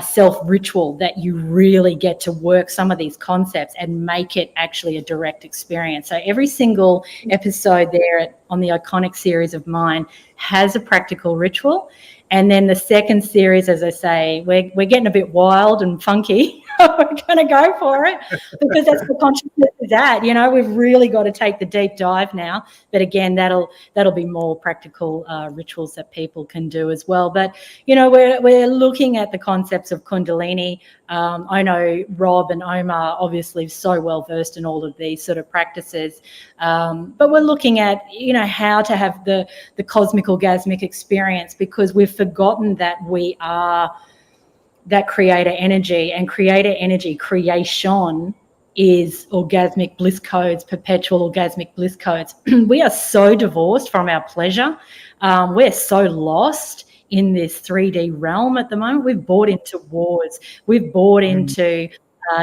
self-ritual that you really get to work some of these concepts and make it actually a direct experience. So every single episode there on the Iconic series of mine has a practical ritual. And then the second series, as I say, we're getting a bit wild and funky. We're going to go for it, because that's where consciousness is at. We've really got to take the deep dive now. But again, that'll be more practical rituals that people can do as well. But we're looking at the concepts of Kundalini. I know Rob and Omar obviously so well versed in all of these sort of practices. But we're looking at how to have the cosmic orgasmic experience, because we've forgotten that we are that creator energy, and creator energy creation is orgasmic bliss codes, perpetual orgasmic bliss codes. We are so divorced from our pleasure. We're so lost in this 3D realm at the moment. We've bought into wars. We've bought into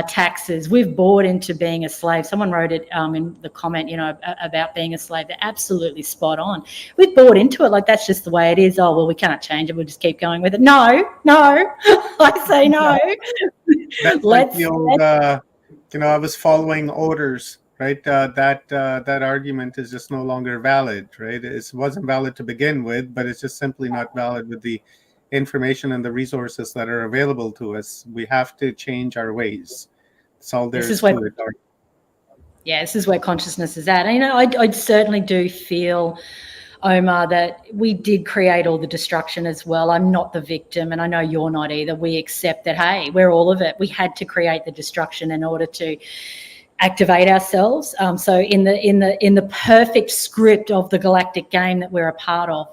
taxes. We've bought into being a slave. Someone wrote it in the comment, about being a slave. They're absolutely spot on. We've bought into it like that's just the way it is. Oh, well, we cannot change it. We'll just keep going with it. No. I say no. That's like the old, I was following orders, right? That argument is just no longer valid, right? It wasn't valid to begin with, but it's just simply not valid with the information and the resources that are available to us. We have to change our ways. That's all there is to it. Yeah, this is where consciousness is at. And, I certainly do feel, Omar, that we did create all the destruction as well. I'm not the victim, and I know you're not either. We accept that, hey, we're all of it. We had to create the destruction in order to activate ourselves. So in the perfect script of the galactic game that we're a part of,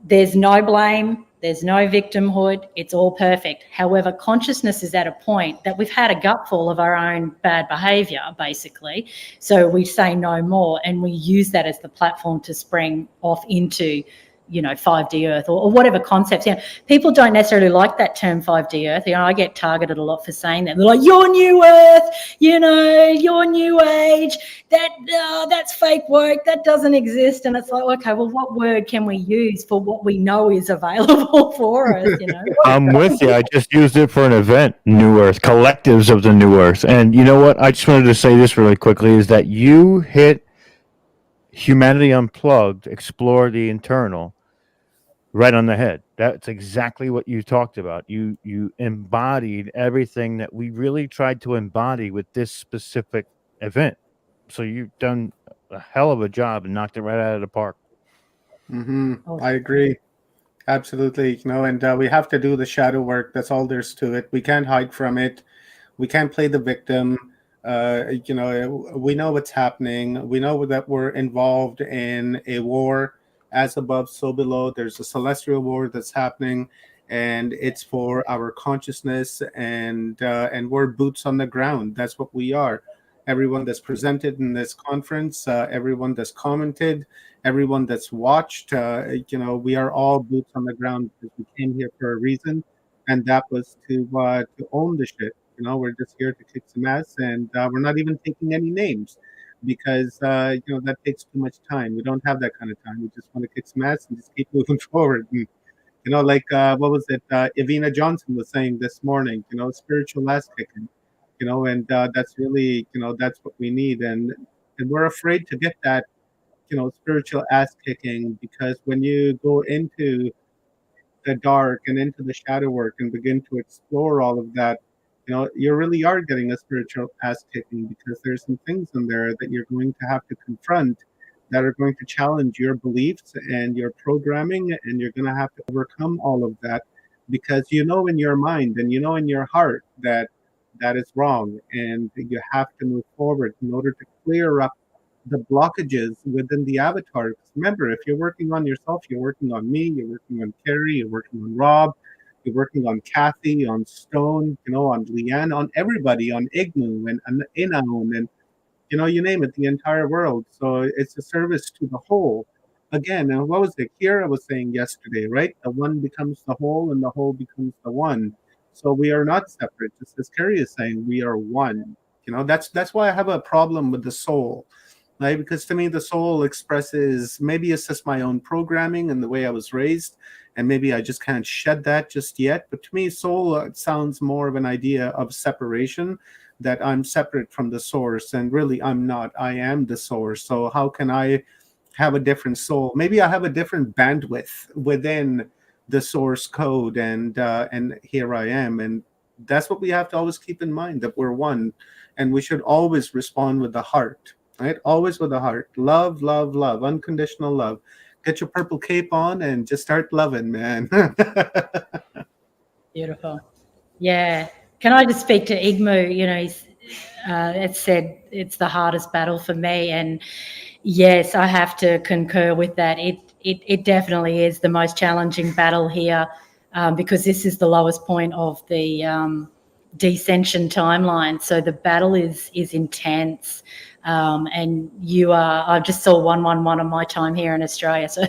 there's no blame, there's no victimhood, it's all perfect. However, consciousness is at a point that we've had a gutful of our own bad behavior, basically. So we say no more, and we use that as the platform to spring off into 5D Earth or whatever concepts. People don't necessarily like that term 5D Earth. I get targeted a lot for saying that. They're like, "You're New Earth, you're New Age. That's fake work. That doesn't exist." And it's like, okay, well, what word can we use for what we know is available for us? I'm with you. I just used it for an event, New Earth, collectives of the New Earth. And you know what? I just wanted to say this really quickly, is that you hit Humanity Unplugged, explore the internal, right on the head. That's exactly what you talked about. You embodied everything that we really tried to embody with this specific event. So you've done a hell of a job and knocked it right out of the park. I agree. Absolutely. And we have to do the shadow work. That's all there's to it. We can't hide from it. We can't play the victim. We know what's happening. We know that we're involved in a war. As above, so below. There's a celestial war that's happening, and it's for our consciousness, and we're boots on the ground. That's what we are. everyone that's presented in this conference, everyone that's commented, everyone that's watched. We are all boots on the ground because we came here for a reason, and that was to own the shit. We're just here to kick some ass, and we're not even taking any names because that takes too much time. We don't have that kind of time. We just want to kick some ass and just keep moving forward. And, what was it? Evina Johnson was saying this morning. Spiritual ass kicking. And that's really, that's what we need. And we're afraid to get that, spiritual ass kicking, because when you go into the dark and into the shadow work and begin to explore all of that, you really are getting a spiritual ass kicking, because there's some things in there that you're going to have to confront that are going to challenge your beliefs and your programming, and you're going to have to overcome all of that, because in your mind and in your heart that that is wrong, and you have to move forward in order to clear up the blockages within the avatar. Remember, if you're working on yourself, you're working on me, you're working on Carrie, you're working on Rob, you're working on Kathy, on Stone, on Leanne, on everybody, on Ignu and Inaun, and you name it, the entire world. So it's a service to the whole. Again, and what was it Kira was saying yesterday, right? The one becomes the whole and the whole becomes the one. So we are not separate. Just as Carrie is saying, we are one. That's why I have a problem with the soul. Right? Because to me, the soul expresses, maybe it's just my own programming and the way I was raised, and maybe I just can't shed that just yet. But to me, soul sounds more of an idea of separation, that I'm separate from the source, and really I'm not. I am the source. So how can I have a different soul? Maybe I have a different bandwidth within the source code, and here I am. And that's what we have to always keep in mind, that we're one, and we should always respond with the heart. Right? Always with the heart. Love, love, love. Unconditional love. Get your purple cape on and just start loving, man. Beautiful. Yeah. Can I just speak to Igmu? It said it's the hardest battle for me. And yes, I have to concur with that. It definitely is the most challenging battle here, because this is the lowest point of the descension timeline. So the battle is intense. And I just saw 111 on my time here in Australia. So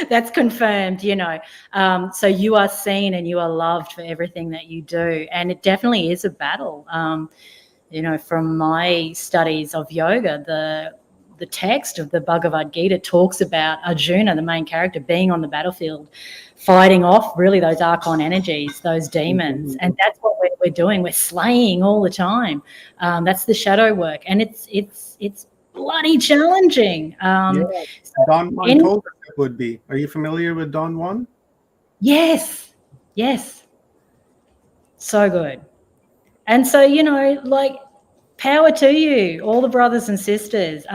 that's confirmed, So you are seen and you are loved for everything that you do. And it definitely is a battle. From my studies of yoga, the text of the Bhagavad Gita talks about Arjuna, the main character, being on the battlefield, fighting off really those Archon energies, those demons. And that's what we're doing. We're slaying all the time. That's the shadow work. And it's bloody challenging. Don Juan told us it would be. Are you familiar with Don Juan? Yes. So good. And so, power to you, all the brothers and sisters.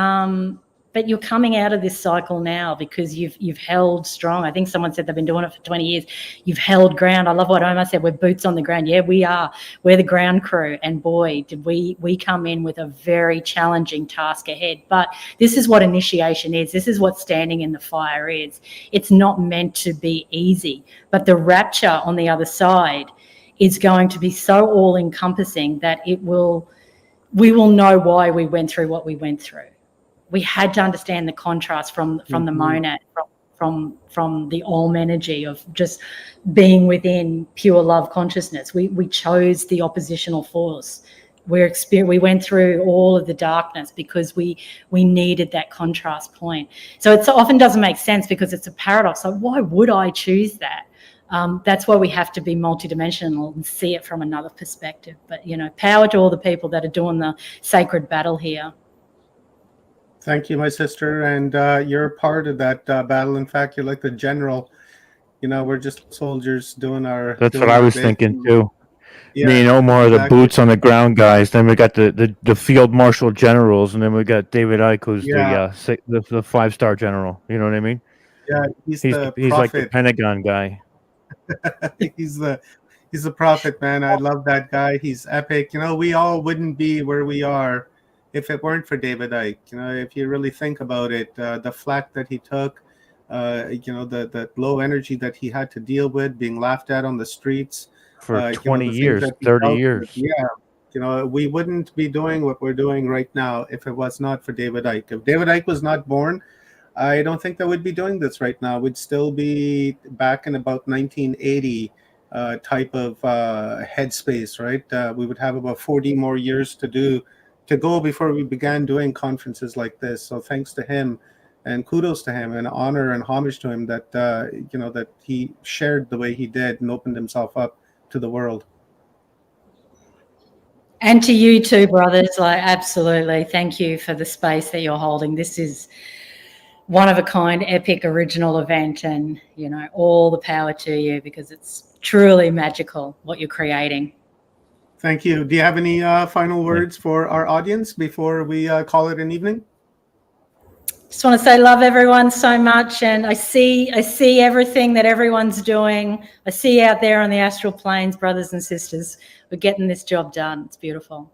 But you're coming out of this cycle now because you've held strong. I think someone said they've been doing it for 20 years. You've held ground. I love what Omar said. We're boots on the ground. Yeah, we are. We're the ground crew. And boy, did we come in with a very challenging task ahead. But this is what initiation is. This is what standing in the fire is. It's not meant to be easy. But the rapture on the other side is going to be so all-encompassing that we will know why we went through what we went through. We had to understand the contrast from the monad, from the Om energy of just being within pure love consciousness. We chose the oppositional force. We went through all of the darkness because we needed that contrast point. So it often doesn't make sense because it's a paradox. Like, why would I choose that? That's why we have to be multidimensional and see it from another perspective. But, power to all the people that are doing the sacred battle here. Thank you, my sister. And you're part of that battle. In fact, you're like the general. We're just soldiers doing our. That's what I was thinking too. Yeah, Me and Omar are the exactly. boots on the ground guys. Then we got the field marshal generals, and then we got David Icke, who's the 5-star general. You know what I mean? Yeah, he's the he's like the prophet. Pentagon guy. He's the prophet, man. I love that guy. He's epic. We all wouldn't be where we are if it weren't for David Icke. If you really think about it, the flack that he took, the low energy that he had to deal with, being laughed at on the streets For the 20 things years, that he 30 dealt years. with. Yeah, We wouldn't be doing what we're doing right now if it was not for David Icke. If David Icke was not born, I don't think that we'd be doing this right now. We'd still be back in about 1980 type of headspace, right? We would have about 40 more years to go before we began doing conferences like this. So thanks to him, and kudos to him, and honor and homage to him that that he shared the way he did and opened himself up to the world. And to you too, brothers. Absolutely. Thank you for the space that you're holding. This is one of a kind, epic, original event, and all the power to you, because it's truly magical what you're creating. Thank you. Do you have any final words for our audience before we call it an evening? Just want to say love everyone so much, and I see everything that everyone's doing. I see out there on the astral planes, brothers and sisters. We're getting this job done. It's beautiful.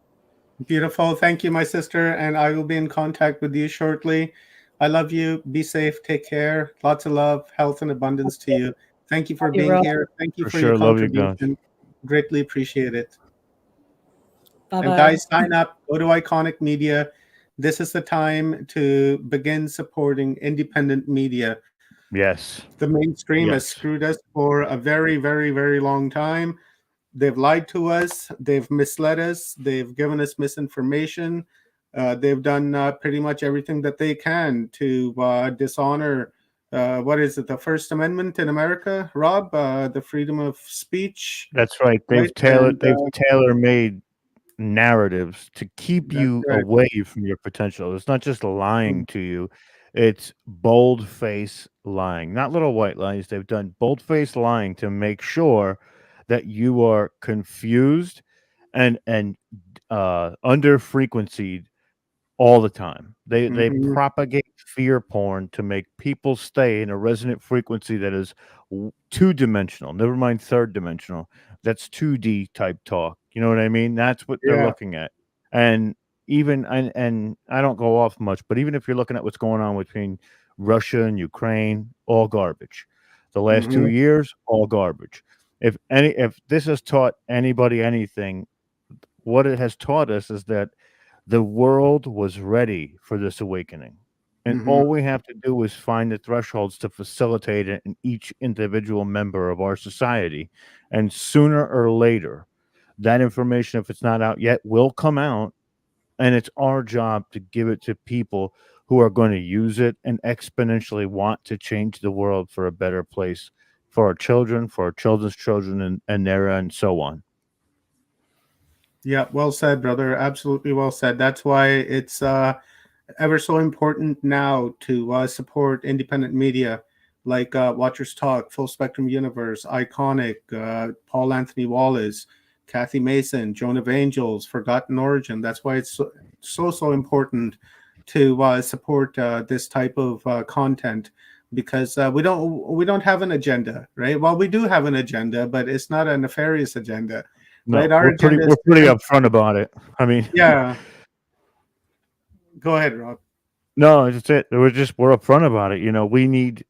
Beautiful. Thank you, my sister, and I will be in contact with you shortly. I love you. Be safe. Take care. Lots of love, health, and abundance to you. Thank you for being here. Thank you for your contribution. Greatly appreciate it. Bye-bye. And guys, sign up. Go to Iconic Media. This is the time to begin supporting independent media. Yes. The mainstream has screwed us for a very, very, very long time. They've lied to us. They've misled us. They've given us misinformation. They've done pretty much everything that they can to dishonor, what is it, the First Amendment in America, Rob? The freedom of speech. That's right. They've tailor-made narratives to keep you away from your potential. It's not just lying to you. It's bold-face lying, not little white lies. They've done bold-face lying to make sure that you are confused and under frequency all the time. They propagate fear porn to make people stay in a resonant frequency that is two-dimensional, never mind third-dimensional. That's 2D type talk. You know what I mean? That's what they're looking at. And even and I don't go off much, but even if you're looking at what's going on between Russia and Ukraine, all garbage. The last 2 years, all garbage. If this has taught anybody anything, what it has taught us is that the world was ready for this awakening. And all we have to do is find the thresholds to facilitate it in each individual member of our society. And sooner or later, that information, if it's not out yet, will come out. And it's our job to give it to people who are going to use it and exponentially want to change the world for a better place for our children, for our children's children, and so on. Yeah, well said, brother. Absolutely well said. That's why it's ever so important now to support independent media like Watchers Talk, Full Spectrum Universe, Iconic, Paul Anthony Wallace, Kathy Mason, Joan of Angels, Forgotten Origin. That's why it's so important to support this type of content, because we don't have an agenda, right? Well, we do have an agenda, but it's not a nefarious agenda. No, right? we're pretty upfront about it. I mean, yeah. Go ahead, Rob. No, that's it. We're upfront about it.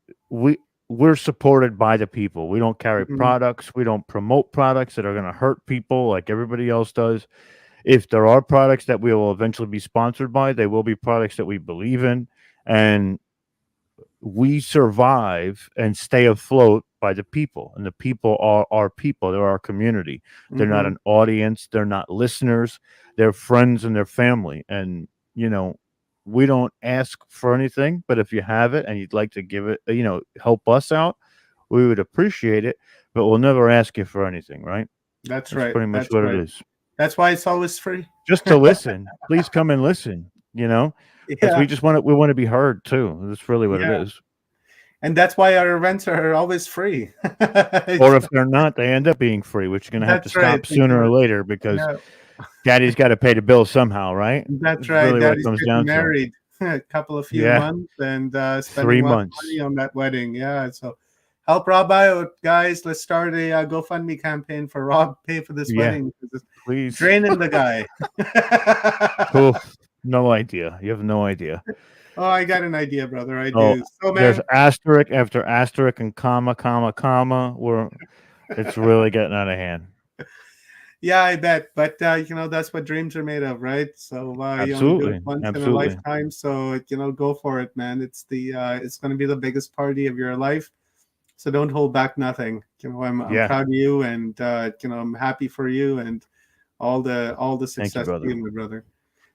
We're supported by the people. We don't carry products. We don't promote products that are going to hurt people like everybody else does. If there are products that we will eventually be sponsored by, they will be products that we believe in, and we survive and stay afloat by the people, and the people are our people. They're our community. They're not an audience. They're not listeners. They're friends and their family. And, we don't ask for anything, but if you have it and you'd like to give it, help us out, we would appreciate it, but we'll never ask you for anything, right? That's right. Pretty much what it is. That's why it's always free. Just to listen. Please come and listen, because we want to be heard too. That's really what it is. And that's why our events are always free. Or if they're not, they end up being free, which you're going to have to stop sooner or later, because Daddy's got to pay the bill somehow, right? That's right. Really Daddy's getting married a couple of few months and spending 3 months money on that wedding. Yeah. So help Rob out, guys. Let's start a GoFundMe campaign for Rob. Pay for this wedding. Please. Draining the guy. Cool. No idea. You have no idea. Oh, I got an idea, brother. I do. So, man, there's asterisk after asterisk and comma. It's really getting out of hand. Yeah, I bet. But that's what dreams are made of, right? So you only do it Absolutely. once in a Absolutely. lifetime. So go for it, man. It's going to be the biggest party of your life. So don't hold back nothing. I'm Yeah. proud of you, and I'm happy for you, and all the Thank you, success to brother. you, my brother.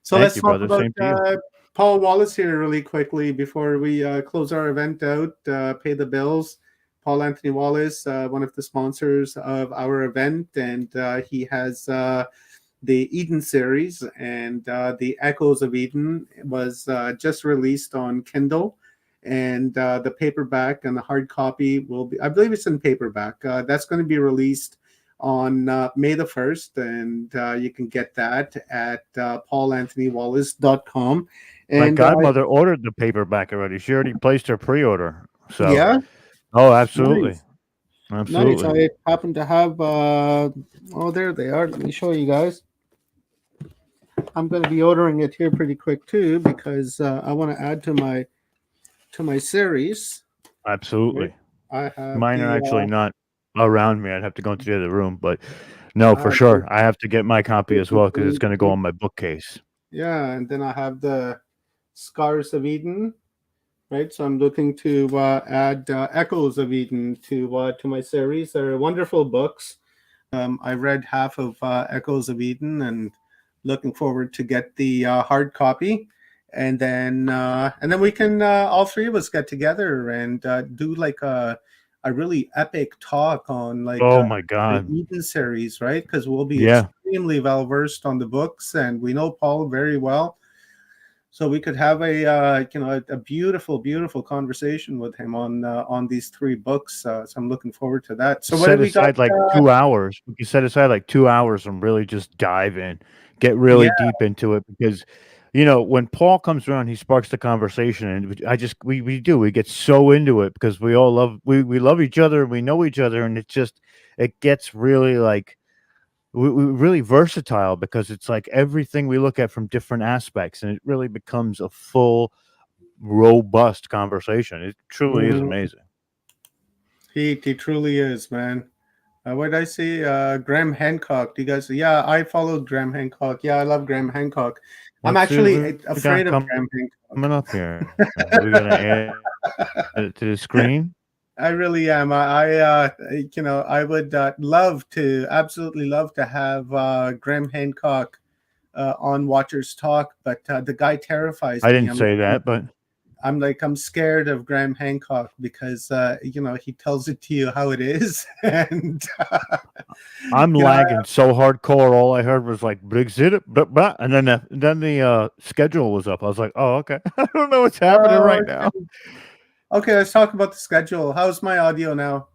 So Thank let's you, talk brother. about Same to you. Paul Wallace here really quickly before we close our event out, pay the bills. Paul Anthony Wallace, one of the sponsors of our event, and he has the Eden series, and the Echoes of Eden was just released on Kindle, and the paperback and the hard copy will be, I believe it's in paperback. That's going to be released on May the 1st, and you can get that at paulanthonywallace.com. My And godmother ordered the paperback already. She already placed her pre-order. So, yeah, oh, absolutely. nice. Nice. Absolutely. I happen to have, oh, there they are. Let me show you guys. I'm going to be ordering it here pretty quick too, because I want to add to my series. Right? Absolutely. I have Mine are the actually not around me. I'd have to go into the other room, but no, for uh, sure. I have to get my copy as well because it's going to go the- on my bookcase. yeah, and then I have the Scars of Eden, right? So I'm looking to add Echoes of Eden to my series. They're wonderful books. I read half of Echoes of Eden, and looking forward to get the hard copy, and then we can all three of us get together and do like a really epic talk on like Oh my the God. Eden series, right? Because we'll be Yeah. extremely well versed on the books, and we know Paul very well. So we could have a beautiful, beautiful conversation with him on these three books. So I'm looking forward to that. So what have Set we got? aside like 2 hours. We can set aside like 2 hours and really just dive in, get Yeah. really deep into it because, when Paul comes around, he sparks the conversation, and we get so into it because we love each other, and we know each other, and it gets really like we really versatile because it's like everything we look at from different aspects, and it really becomes a full, robust conversation. It truly is Mhm. amazing. He truly is, man. What did I say? Graham Hancock. Do you guys? Yeah, I followed Graham Hancock. Yeah, I love Graham Hancock. I'm Let's see what actually we got afraid of Graham coming up here. We gotta add it to the screen. I really am. I would absolutely love to have Graham Hancock on Watchers Talk, but the guy terrifies I me. didn't say that, but I'm scared of Graham Hancock because he tells it to you how it is, and I'm you know lagging so hardcore. All I heard was like Brexit, and then the schedule was up. I was like, oh, okay. I don't know what's happening oh, right now. okay. Let's talk about the schedule. How's my audio now?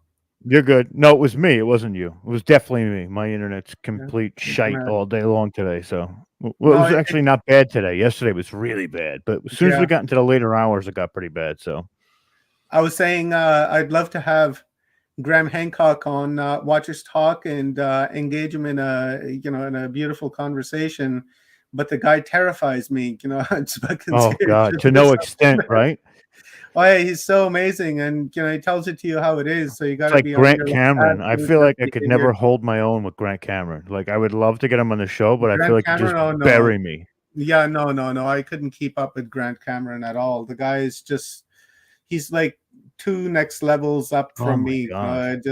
You're good. No, it was me. It wasn't you. It was definitely me. My internet's Yeah, complete I'm shite gonna- all day long today. So, well, it no, was actually not bad today. Yesterday was really bad, but as soon as we yeah. got into the later hours, it got pretty bad. So, I was saying I'd love to have Graham Hancock on Watchers Talk and engage him in a beautiful conversation, but the guy terrifies me. I'm fucking oh scared God, to no shitless. extent, right? Oh yeah, he's so amazing, and he tells it to you how it is. So you got It's to like be on Grant your Cameron. I absolute feel best like I could behavior. never hold my own with Grant Cameron. Like I would love to get him on the show, but I feel Grant like he'd just Cameron, oh no, bury me. yeah, no, I couldn't keep up with Grant Cameron at all. The guy is he's like two next levels up Oh from my me. God.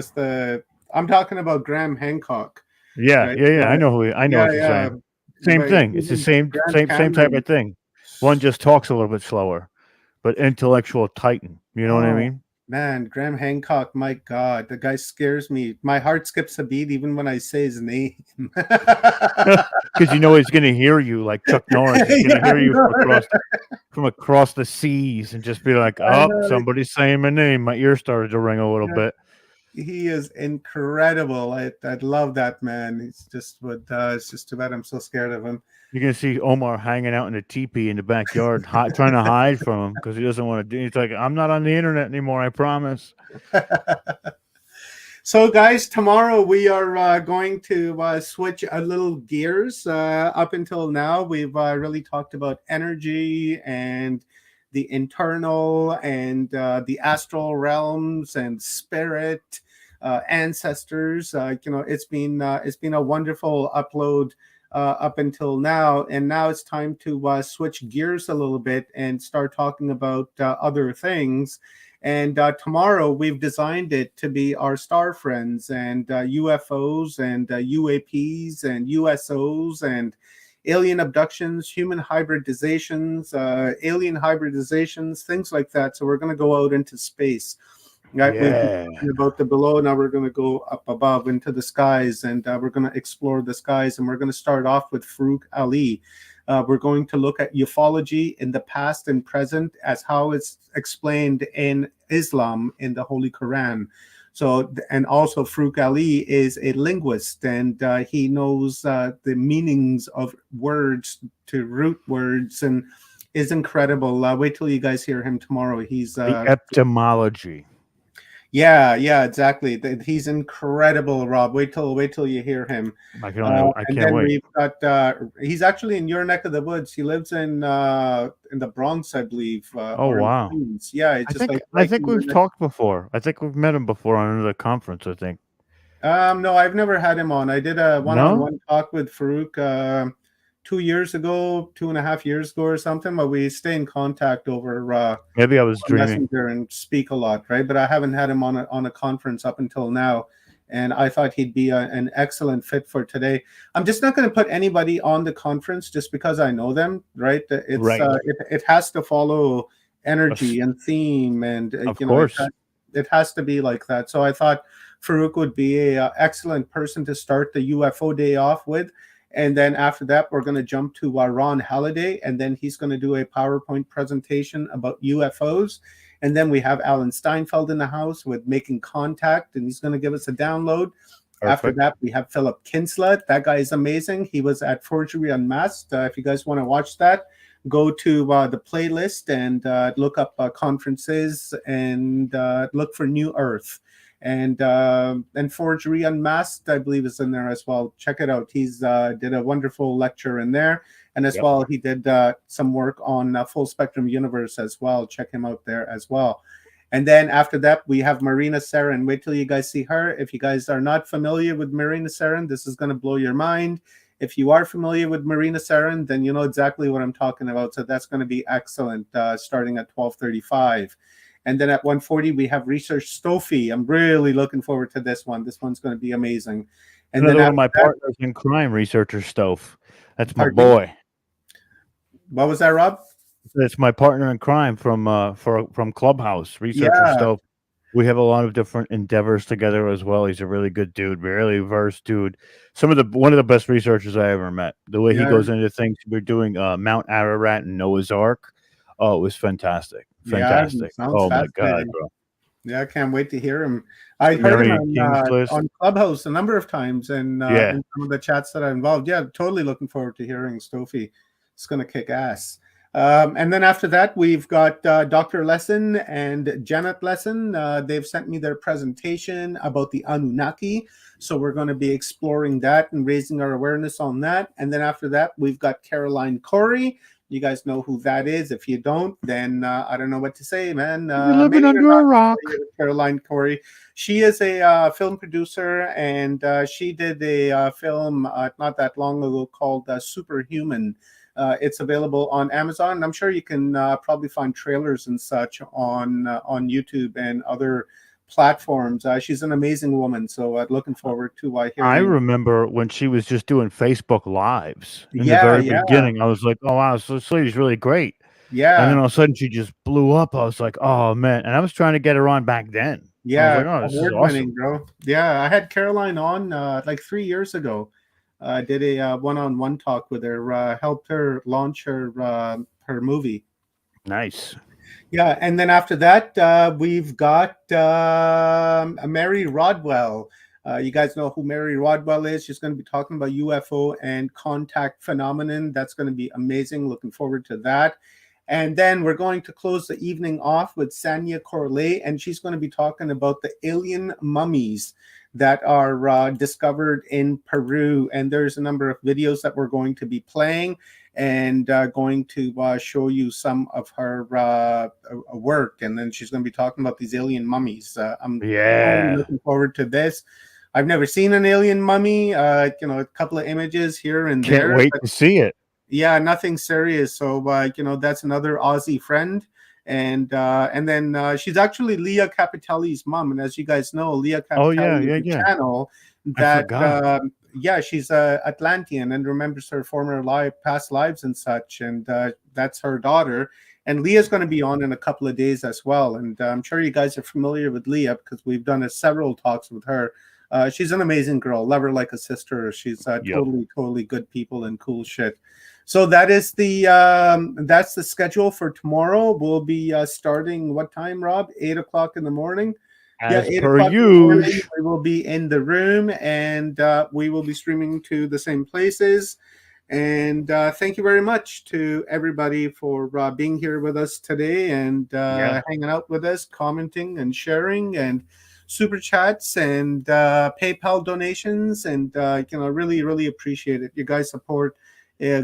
I'm talking about Graham Hancock, Yeah, right? yeah, yeah. I know Yeah, what you're yeah. saying. Same But thing. It's the even same, Grant same type Cameron, of thing. One just talks a little bit slower, but intellectual titan. You know what I oh mean? man, Graham Hancock, my God, the guy scares me. My heart skips a beat even when I say his name. Because he's going to hear you like Chuck Norris. He's going Yeah, to I hear you know. from across the seas and just be like, I "Oh, know. somebody's saying my name." My ear started to ring a little Yeah, bit. he is incredible. I love that man. It's just too bad I'm so scared of him. You're gonna see Omar hanging out in a teepee in the backyard, trying to hide from him because he doesn't want to do. He's like, "I'm not on the internet anymore. I promise." So, guys, tomorrow we are going to switch a little gears. Up until now, we've really talked about energy and the internal and the astral realms and spirit. ancestors. It's been a wonderful upload up until now, and now it's time to switch gears a little bit and start talking about other things. And tomorrow we've designed it to be our star friends and UFOs and UAPs and USOs and alien abductions, human hybridizations, alien hybridizations, things like that. So we're going to go out into space. Right? We've been talking about the below. Now we're going to go up above into the skies, and we're going to explore the skies. And we're going to start off with Farouk Ali. We're going to look at ufology in the past and present as how it's explained in Islam in the Holy Quran. So, and also Farouk Ali is a linguist, and he knows the meanings of words to root words, and is incredible. Wait till you guys hear him tomorrow. He's the etymology. Yeah, exactly. He's incredible, Rob. Wait till you hear him. I can't wait. We've got he's actually in your neck of the woods. He lives in the Bronx, I believe. Oh, or in wow. Queens. Yeah, it's just I think we've talked before. I think we've met him before on another conference, I think. No, I've never had him on. I did a one-on-one talk with Farouk 2 years ago, 2.5 years ago or something, but we stay in contact over maybe I was dreaming Messenger and speak a lot, right? But I haven't had him on a conference up until now, and I thought he'd be an excellent fit for today. I'm just not going to put anybody on the conference just because I know them, right? It's Right. It has to follow energy and theme, and of course. It has to be like that. So I thought Farouk would be a excellent person to start the UFO day off with. And then after that, we're going to jump to Ron Halliday, and then he's going to do a PowerPoint presentation about UFOs. And then we have Alan Steinfeld in the house with Making Contact, and he's going to give us a download. Perfect. After that, we have Philip Kinslet. That guy is amazing. He was at Forgery Unmasked. If you guys want to watch that, go to the playlist and look up conferences and look for New Earth. And Forgery Unmasked, I believe, is in there as well. Check it out. He's did a wonderful lecture in there, and as well, he did some work on Full Spectrum Universe as well. Check him out there as well. And then after that, we have Marina Sarin. Wait till you guys see her. If you guys are not familiar with Marina Sarin, this is going to blow your mind. If you are familiar with Marina Sarin, then you know exactly what I'm talking about. So that's going to be excellent, starting at 12:35. And then at 1:40, we have Research Stofi. I'm really looking forward to this one. This one's going to be amazing. And another then one of my partners in crime, Researcher Stofe. That's my boy. What was that, Rob? It's my partner in crime from Clubhouse, Researcher Stofe. We have a lot of different endeavors together as well. He's a really good dude, really versed dude. One of the best researchers I ever met. The way he goes into things, we're doing Mount Ararat and Noah's Ark. Oh, it was fantastic. Fantastic. Oh my God, bro. Yeah, I can't wait to hear him. I heard him on Clubhouse a number of times, and in some of the chats that I involved. Yeah, totally looking forward to hearing Stofi. It's going to kick ass. And then after that, we've got Dr. Lesson and Janet Lesson. They've sent me their presentation about the Anunnaki. So we're going to be exploring that and raising our awareness on that. And then after that, we've got Caroline Corey. You guys know who that is. If you don't, then I don't know what to say, man. You're living under a rock. Caroline Corey. She is a film producer, and she did a film not that long ago called Superhuman. It's available on Amazon, and I'm sure you can probably find trailers and such on YouTube and other platforms. She's an amazing woman, so looking forward to hearing. I remember when she was just doing Facebook Lives in the very beginning. I was like, oh wow, so this lady's really great. Yeah. And then all of a sudden she just blew up. I was like, oh man. And I was trying to get her on back then. Yeah, I was like, oh, this is awesome, bro. Yeah, I had Caroline on like 3 years ago. I did a one-on-one talk with her, helped her launch her movie. Nice. Yeah, and then after that, we've got Mary Rodwell. You guys know who Mary Rodwell is. She's going to be talking about UFO and contact phenomenon. That's going to be amazing. Looking forward to that. And then we're going to close the evening off with Sanya Corley, and she's going to be talking about the alien mummies that are discovered in Peru. And there's a number of videos that we're going to be playing and going to show you some of her work. And then she's going to be talking about these alien mummies. I'm totally looking forward to this. I've never seen an alien mummy, a couple of images here and Can't there. wait to see it. Yeah, nothing serious. So, that's another Aussie friend. And then she's actually Leah Capitelli's mom. And as you guys know, Leah Capitelli is a channel that, she's Atlantean and remembers her former past lives and such. And that's her daughter. And Leah's going to be on in a couple of days as well. And I'm sure you guys are familiar with Leah because we've done several talks with her. She's an amazing girl. Love her like a sister. She's totally good people and cool shit. So that is that's the schedule for tomorrow. We'll be starting what time, Rob? 8 o'clock in the morning. As 8 per o'clock in the morning, usual. we will be in the room and we will be streaming to the same places. And thank you very much to everybody for being here with us today and hanging out with us, commenting and sharing and super chats and PayPal donations. And really appreciate it. Your guys' support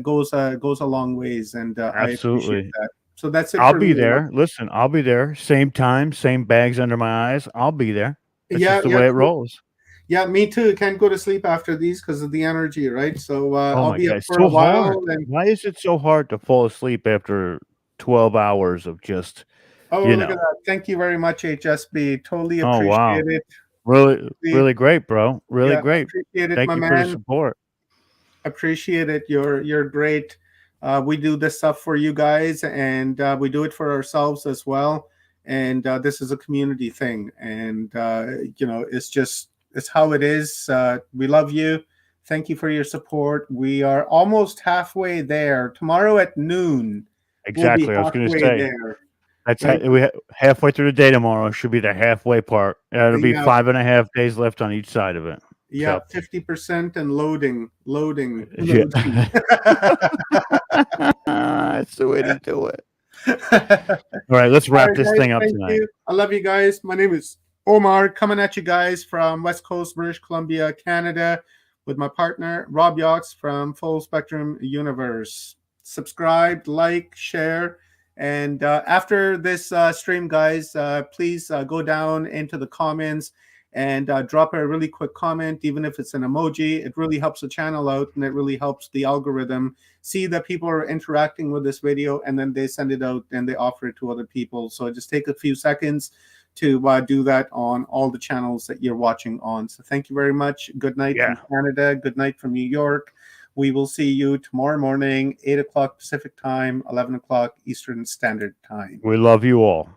goes a long ways, and I appreciate that. So that's it. I'll be there. Listen, I'll be there. Same time, same bags under my eyes. I'll be there. That's just the way it rolls. Yeah, me too. Can't go to sleep after these because of the energy, right? So I'll be up for a while. And why is it so hard to fall asleep after 12 hours of just? Look at that! Thank you very much, HSB. Totally appreciate it. Really great, bro. Really great. Appreciate it, Thank my you man. for the support. Appreciate it. You're great. We do this stuff for you guys, and we do it for ourselves as well. And this is a community thing, and it's how it is. We love you. Thank you for your support. We are almost halfway there. Tomorrow at noon. Exactly. We'll I was going to say there. that's halfway through the day tomorrow. Should be the halfway part. It'll be 5.5 days left on each side of it. Yeah, 50% and loading. Yeah. That's the way to do it. All right, let's wrap this thing up tonight. I love you guys. My name is Omar, coming at you guys from West Coast, British Columbia, Canada, with my partner, Rob Yox from Full Spectrum Universe. Subscribe, like, share. And after this stream, guys, please go down into the comments and drop a really quick comment, even if it's an emoji. It really helps the channel out, and it really helps the algorithm see that people are interacting with this video, and then they send it out and they offer it to other people. So just take a few seconds to do that on all the channels that you're watching on. So thank you very much. Good night from Canada. Good night from New York. We will see you tomorrow morning, 8 o'clock Pacific time, 11 o'clock Eastern Standard Time. We love you all.